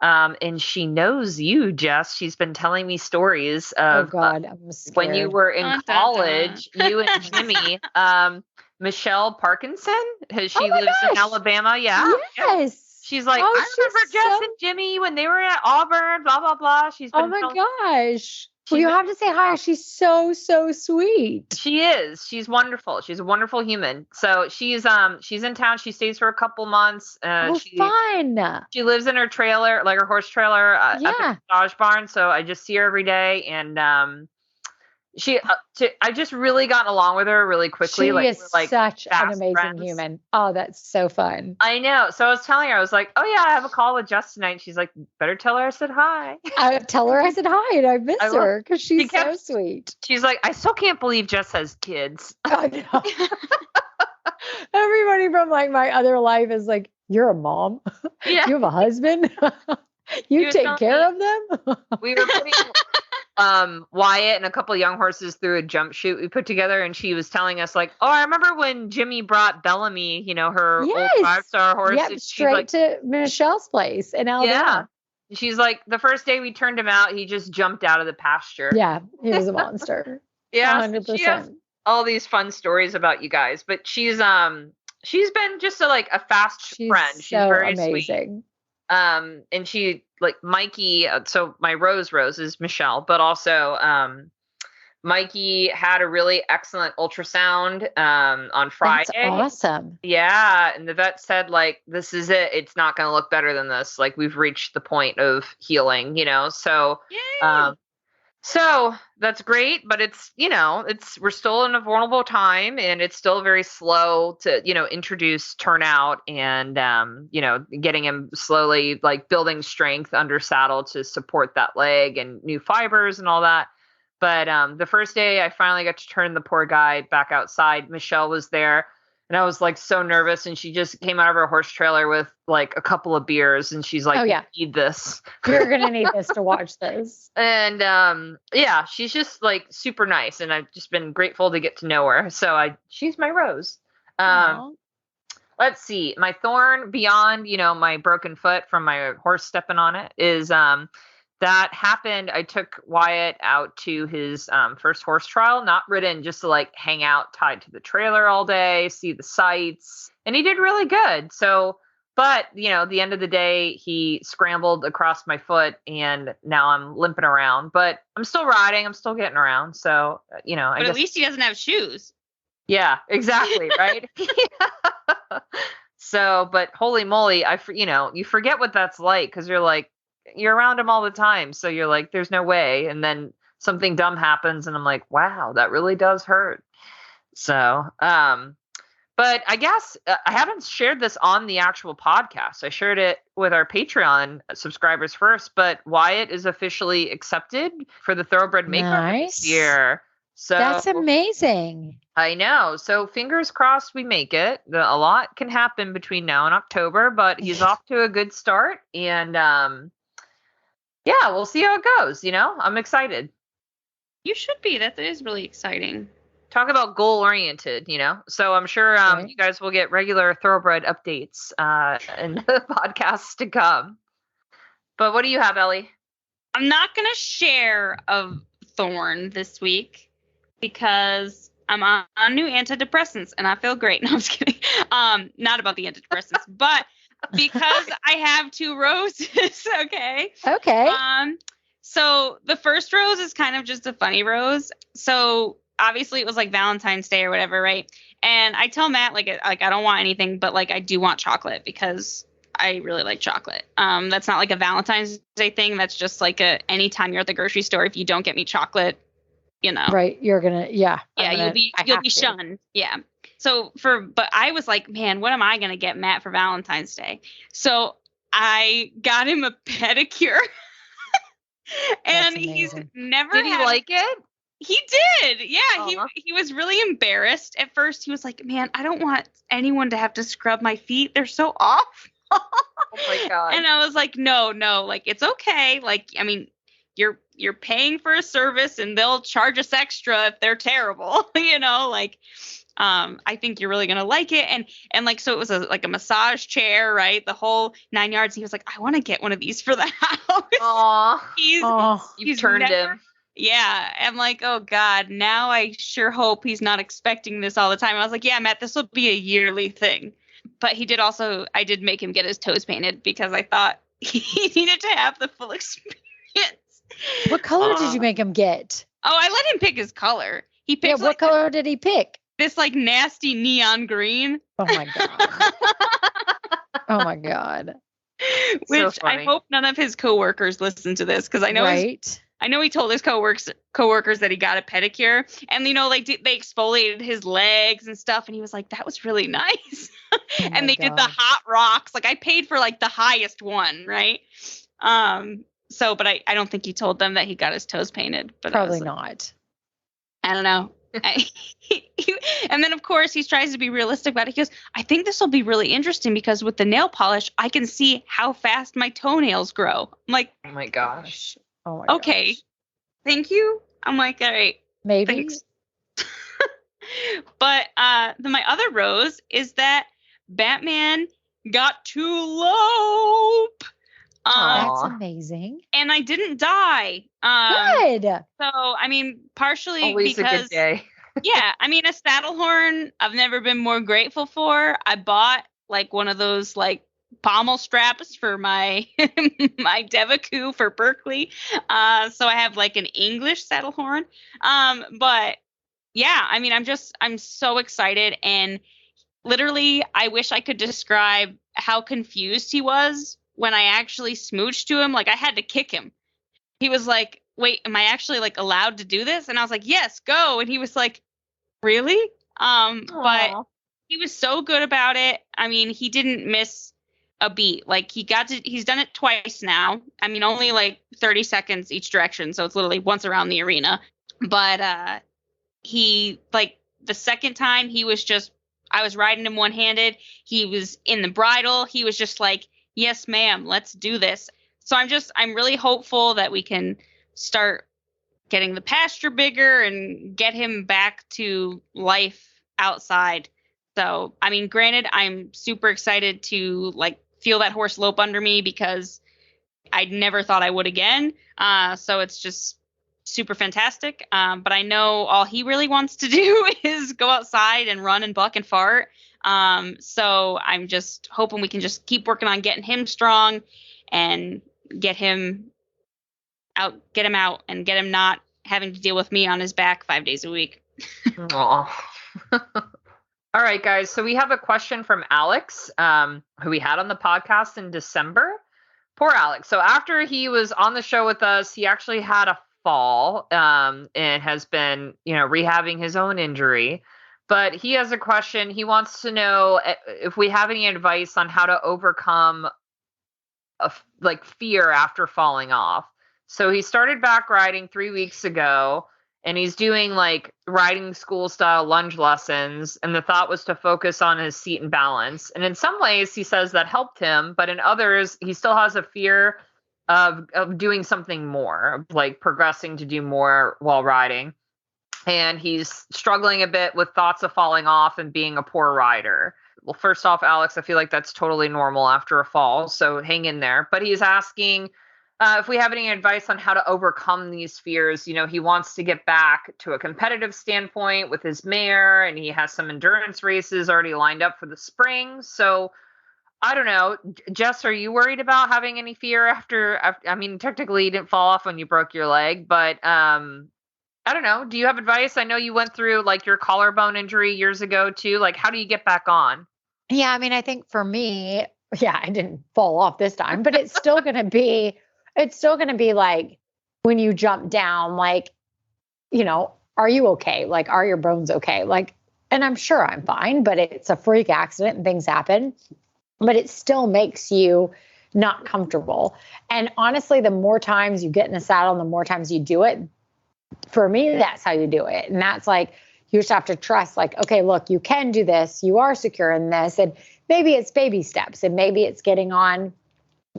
And she knows you, Jess. She's been telling me stories of I'm scared. When you were in college, you and Jimmy, Michelle Parkinson, she lives in Alabama. Yeah. Yes. She's like, I remember Jess and Jimmy when they were at Auburn, blah, blah, blah. She's been gosh. Well, you have to say hi. She's so sweet. She is. She's wonderful. She's a wonderful human. So she's in town. She stays for a couple months. Fun. She lives in her trailer, like her horse trailer, at the dressage barn. So I just see her every day, and I just really got along with her really quickly. She is like such an amazing friends. human. Oh, that's so fun. I know. So I was telling her, I was like, oh yeah, I have a call with Jess tonight. And she's like, better tell her I said hi. I tell her I said hi, and I miss her because she's so sweet. She's like, I still can't believe Jess has kids. I know. Everybody from like my other life is like, you're a mom. Yeah. You have a husband. You take care of them. We were putting Wyatt and a couple of young horses through a jump chute we put together, and she was telling us like, oh, I remember when Jimmy brought Bellamy, her old 5-star horse. Yep, straight to Michelle's place in Alabama. Yeah. She's like, the first day we turned him out, he just jumped out of the pasture. Yeah, he was a monster. Yeah, 100%. She has all these fun stories about you guys, but she's been just a fast friend. She's so very amazing. Sweet. And she like Mikey. So my Rose is Michelle, but also Mikey had a really excellent ultrasound on Friday. That's awesome. Yeah, and the vet said like, this is it. It's not going to look better than this. Like we've reached the point of healing. So so that's great, but it's we're still in a vulnerable time, and it's still very slow to introduce turnout and getting him slowly like building strength under saddle to support that leg and new fibers and all that. But the first day I finally got to turn the poor guy back outside, Michelle was there, and I was like so nervous, and she just came out of her horse trailer with like a couple of beers, and she's like, oh, yeah. You need this. You're going to need this to watch this. And she's just like super nice, and I've just been grateful to get to know her. So she's my Rose. Let's see. My thorn beyond, my broken foot from my horse stepping on it is that happened. I took Wyatt out to his first horse trial, not ridden, just to like hang out tied to the trailer all day, see the sights, and he did really good. So, but the end of the day, he scrambled across my foot, and now I'm limping around. But I'm still riding. I'm still getting around. So, I guess at least he doesn't have shoes. Yeah, exactly. Right. So, but holy moly, you forget what that's like, because you're around him all the time. So you're like, there's no way. And then something dumb happens, and I'm like, wow, that really does hurt. So, but I guess I haven't shared this on the actual podcast. I shared it with our Patreon subscribers first, but Wyatt is officially accepted for the Thoroughbred Makeover this year. So that's amazing. I know. So fingers crossed we make it. A lot can happen between now and October, but he's off to a good start. And we'll see how it goes. I'm excited. You should be. That is really exciting. talk about goal oriented, So I'm sure Right. you guys will get regular thoroughbred updates in the podcasts to come. But what do you have, Ellie? I'm not going to share a thorn this week because I'm on new antidepressants and I feel great. No, I'm just kidding. Not about the antidepressants, but because I have 2 roses. Okay. Okay. So the first rose is kind of just a funny rose. So obviously it was like Valentine's Day or whatever, right? And I tell Matt like I don't want anything, but like I do want chocolate because I really like chocolate. That's not like a Valentine's Day thing. That's just like anytime you're at the grocery store, if you don't get me chocolate, Right. You're gonna, yeah. you'll be shunned. Yeah. But I was like, man, what am I gonna get Matt for Valentine's Day? So I got him a pedicure, and he's never. Did he like it? He did. Yeah. He was really embarrassed at first. He was like, man, I don't want anyone to have to scrub my feet. They're so off. Oh my God. And I was like, no, like it's okay. Like, I mean, you're paying for a service and they'll charge us extra if they're terrible, I think you're really going to like it. And like, so it was like a massage chair, right? The whole 9 yards. He was like, I want to get one of these for the house. Aww. You've turned him. Yeah. I'm like, oh God, now I sure hope he's not expecting this all the time. I was like, yeah, Matt, this will be a yearly thing. But I did make him get his toes painted because I thought he needed to have the full experience. What color did you make him get? Oh, I let him pick his color. He picked what color did he pick? This like nasty neon green. Oh my God. Oh my God. Which so I hope none of his coworkers listen to this because I know I know he told his coworkers that he got a pedicure, and like they exfoliated his legs and stuff, and he was like, "That was really nice." And they did the hot rocks. Like I paid for like the highest one, right? So, but I don't think he told them that he got his toes painted. But probably not. I don't know. And then of course he tries to be realistic about it. He goes, I think this will be really interesting because with the nail polish, I can see how fast my toenails grow. I'm like, oh my gosh. Oh my okay. gosh. Thank you. I'm like, all right. Maybe. Thanks. But my other rose is that Batman got to elope. That's amazing. And I didn't die. Good. So, I mean, partially always because, a good day. Yeah, I mean, a saddle horn I've never been more grateful for. I bought like one of those like pommel straps for my my Devaku for Berkeley. So I have like an English saddle horn. But yeah, I mean, I'm so excited, and literally I wish I could describe how confused he was when I actually smooched to him. Like I had to kick him. He was like, wait, am I actually like allowed to do this? And I was like, yes, go. And he was like, really? But he was so good about it. I mean, he didn't miss a beat. Like he's done it twice now. I mean, only like 30 seconds each direction. So it's literally once around the arena. But he like the second time I was riding him one-handed. He was in the bridle. He was just like, yes, ma'am, let's do this. So I'm really hopeful that we can start getting the pasture bigger and get him back to life outside. So, I mean, granted, I'm super excited to like feel that horse lope under me because I never thought I would again. So it's just super fantastic. But I know all he really wants to do is go outside and run and buck and fart. So I'm just hoping we can just keep working on getting him strong and get him out and get him not having to deal with me on his back 5 days a week. Aw. All right, guys. So we have a question from Alex, who we had on the podcast in December. Poor Alex. So after he was on the show with us, he actually had a fall, and has been, rehabbing his own injury. But he has a question. He wants to know if we have any advice on how to overcome fear after falling off. So he started back riding 3 weeks ago, and he's doing like riding school style lunge lessons. And the thought was to focus on his seat and balance. And in some ways he says that helped him, but in others he still has a fear of doing something more, like progressing to do more while riding. and he's struggling a bit with thoughts of falling off and being a poor rider. Well, first off, Alex, I feel like that's totally normal after a fall, so hang in there. But he's asking if we have any advice on how to overcome these fears. You know, he wants to get back to a competitive standpoint with his mare, and he has some endurance races already lined up for the spring. So I don't know. Jess, are you worried about having any fear after I mean, technically you didn't fall off when you broke your leg, but I don't know. Do you have advice? I know you went through like your collarbone injury years ago too. Like, how do you get back on? Yeah, I mean, I think for me, yeah, I didn't fall off this time, but it's still going to be like when you jump down, like, you know, are you okay? Like, are your bones okay? Like, and I'm sure I'm fine, but it's a freak accident and things happen, but it still makes you not comfortable. And honestly, the more times you get in the saddle and the more times you do it, for me, that's how you do it. And that's like, you just have to trust, like, okay, look, you can do this. You are secure in this. And maybe it's baby steps, and maybe it's getting on,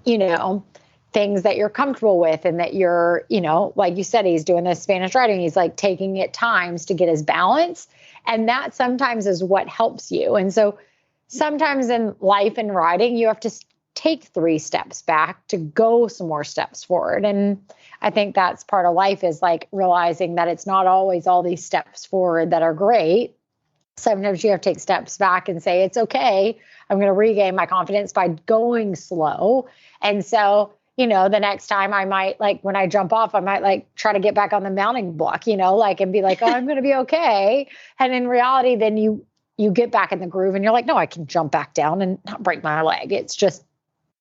you know, things that you're comfortable with, and that you're, you know, like you said, he's doing this Spanish riding. He's like taking it times to get his balance. And that sometimes is what helps you. And so sometimes in life and riding, you have to take 3 steps back to go some more steps forward. And I think that's part of life, is like realizing that it's not always all these steps forward that are great. Sometimes you have to take steps back and say, it's okay. I'm going to regain my confidence by going slow. And so, you know, the next time I might, like when I jump off, I might like try to get back on the mounting block, you know, like, and be like, oh, I'm going to be okay. And in reality, then you get back in the groove and you're like, no, I can jump back down and not break my leg. It's just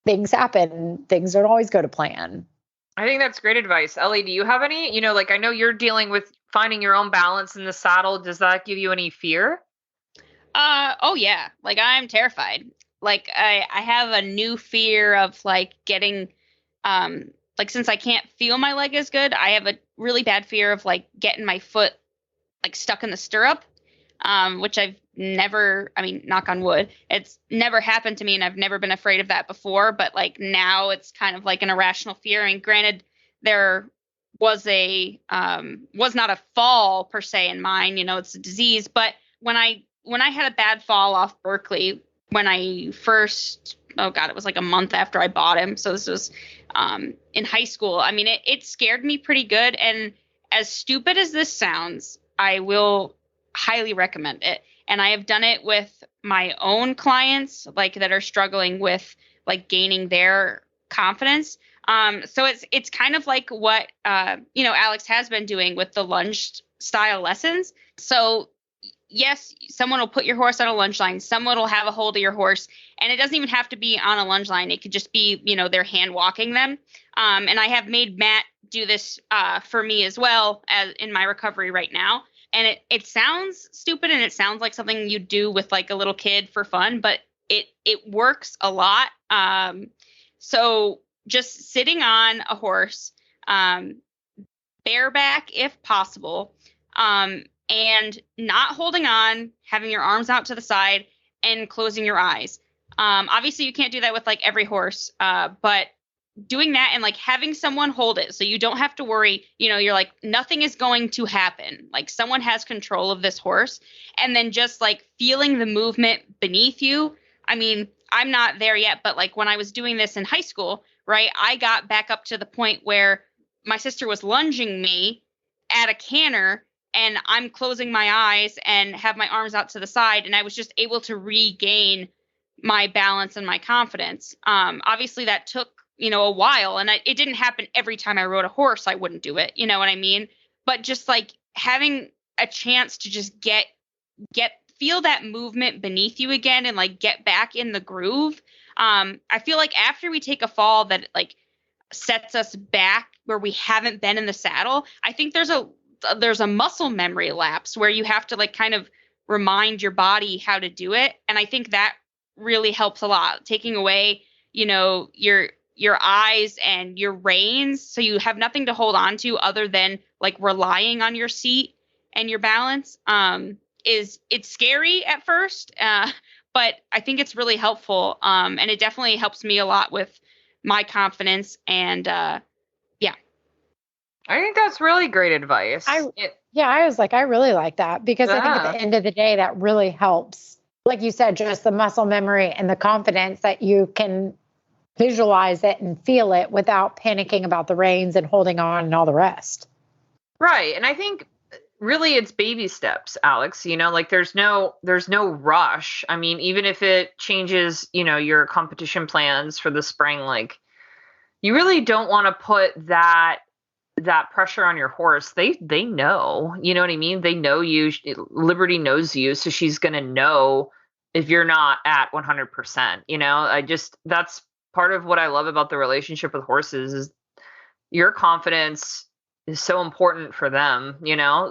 things happen. Things don't always go to plan. I think that's great advice. Ellie, do you have any? You know, like I know you're dealing with finding your own balance in the saddle. Does that give you any fear? Oh yeah. Like I'm terrified. Like I have a new fear of like getting, like since I can't feel my leg as good, I have a really bad fear of like getting my foot like stuck in the stirrup, which I've never, I mean, knock on wood, it's never happened to me, and I've never been afraid of that before, but like now it's kind of like an irrational fear. And granted, there was not a fall per se in mine, you know, it's a disease. But when I had a bad fall off Berkeley, when I first, oh God, it was like a month after I bought him. So this was in high school. I mean, it scared me pretty good. And as stupid as this sounds, I will highly recommend it. And I have done it with my own clients, like that are struggling with like gaining their confidence. So it's kind of like what, you know, Alex has been doing with the lunge style lessons. So yes, someone will put your horse on a lunge line. Someone will have a hold of your horse, and it doesn't even have to be on a lunge line. It could just be, you know, they're hand walking them. And I have made Matt do this for me as well as in my recovery right now. And it sounds stupid, and it sounds like something you do with like a little kid for fun, but it works a lot. So just sitting on a horse, bareback if possible, and not holding on, having your arms out to the side and closing your eyes. Obviously you can't do that with like every horse, but doing that and like having someone hold it so you don't have to worry, you know, you're like, nothing is going to happen. Like someone has control of this horse, and then just like feeling the movement beneath you. I mean, I'm not there yet, but like when I was doing this in high school, right, I got back up to the point where my sister was lunging me at a canter, and I'm closing my eyes and have my arms out to the side, and I was just able to regain my balance and my confidence. Obviously that took, you know, a while, and it didn't happen every time I rode a horse. I wouldn't do it. You know what I mean? But just like having a chance to just feel that movement beneath you again and like get back in the groove. I feel like after we take a fall that like sets us back where we haven't been in the saddle, I think there's a muscle memory lapse where you have to like kind of remind your body how to do it. And I think that really helps a lot, taking away, you know, your eyes and your reins, so you have nothing to hold on to other than like relying on your seat and your balance. It's scary at first, but I think it's really helpful, and it definitely helps me a lot with my confidence. And yeah, I think that's really great advice. Yeah, I was like, I really like that because I think at Yeah. the end of the day, that really helps. Like you said, just the muscle memory and the confidence that you can visualize it and feel it without panicking about the reins and holding on and all the rest. Right. And I think really it's baby steps, Alex. Like there's no rush. I mean, even if it changes, your competition plans for the spring, like you really don't want to put that pressure on your horse. They know, you know what I mean? They know you. Liberty knows you, so she's going to know if you're not at 100%. That's part of what I love about the relationship with horses is your confidence is so important for them,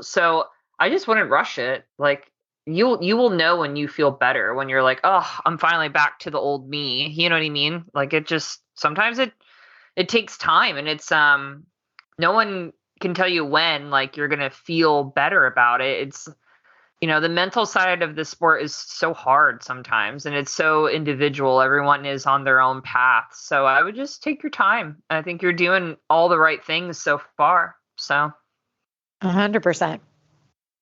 So I just wouldn't rush it. Like you will know when you feel better, when you're like, oh, I'm finally back to the old me. You know what I mean? Like it just sometimes it takes time, and it's no one can tell you when like you're gonna feel better about it. It's the mental side of the sport is so hard sometimes, and it's so individual. Everyone is on their own path. So I would just take your time. I think you're doing all the right things so far. So 100%.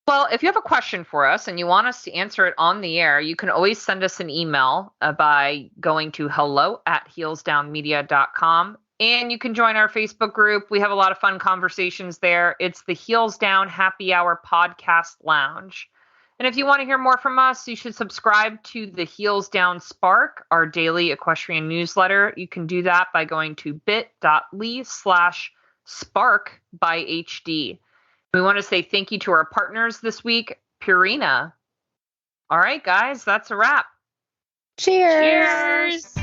well, if you have a question for us and you want us to answer it on the air, you can always send us an email by going to hello@heelsdownmedia.com. And you can join our Facebook group. We have a lot of fun conversations there. It's the Heels Down Happy Hour Podcast Lounge. And if you want to hear more from us, you should subscribe to the Heels Down Spark, our daily equestrian newsletter. You can do that by going to bit.ly/sparkbyhd. We want to say thank you to our partners this week, Purina. All right, guys, that's a wrap. Cheers. Cheers.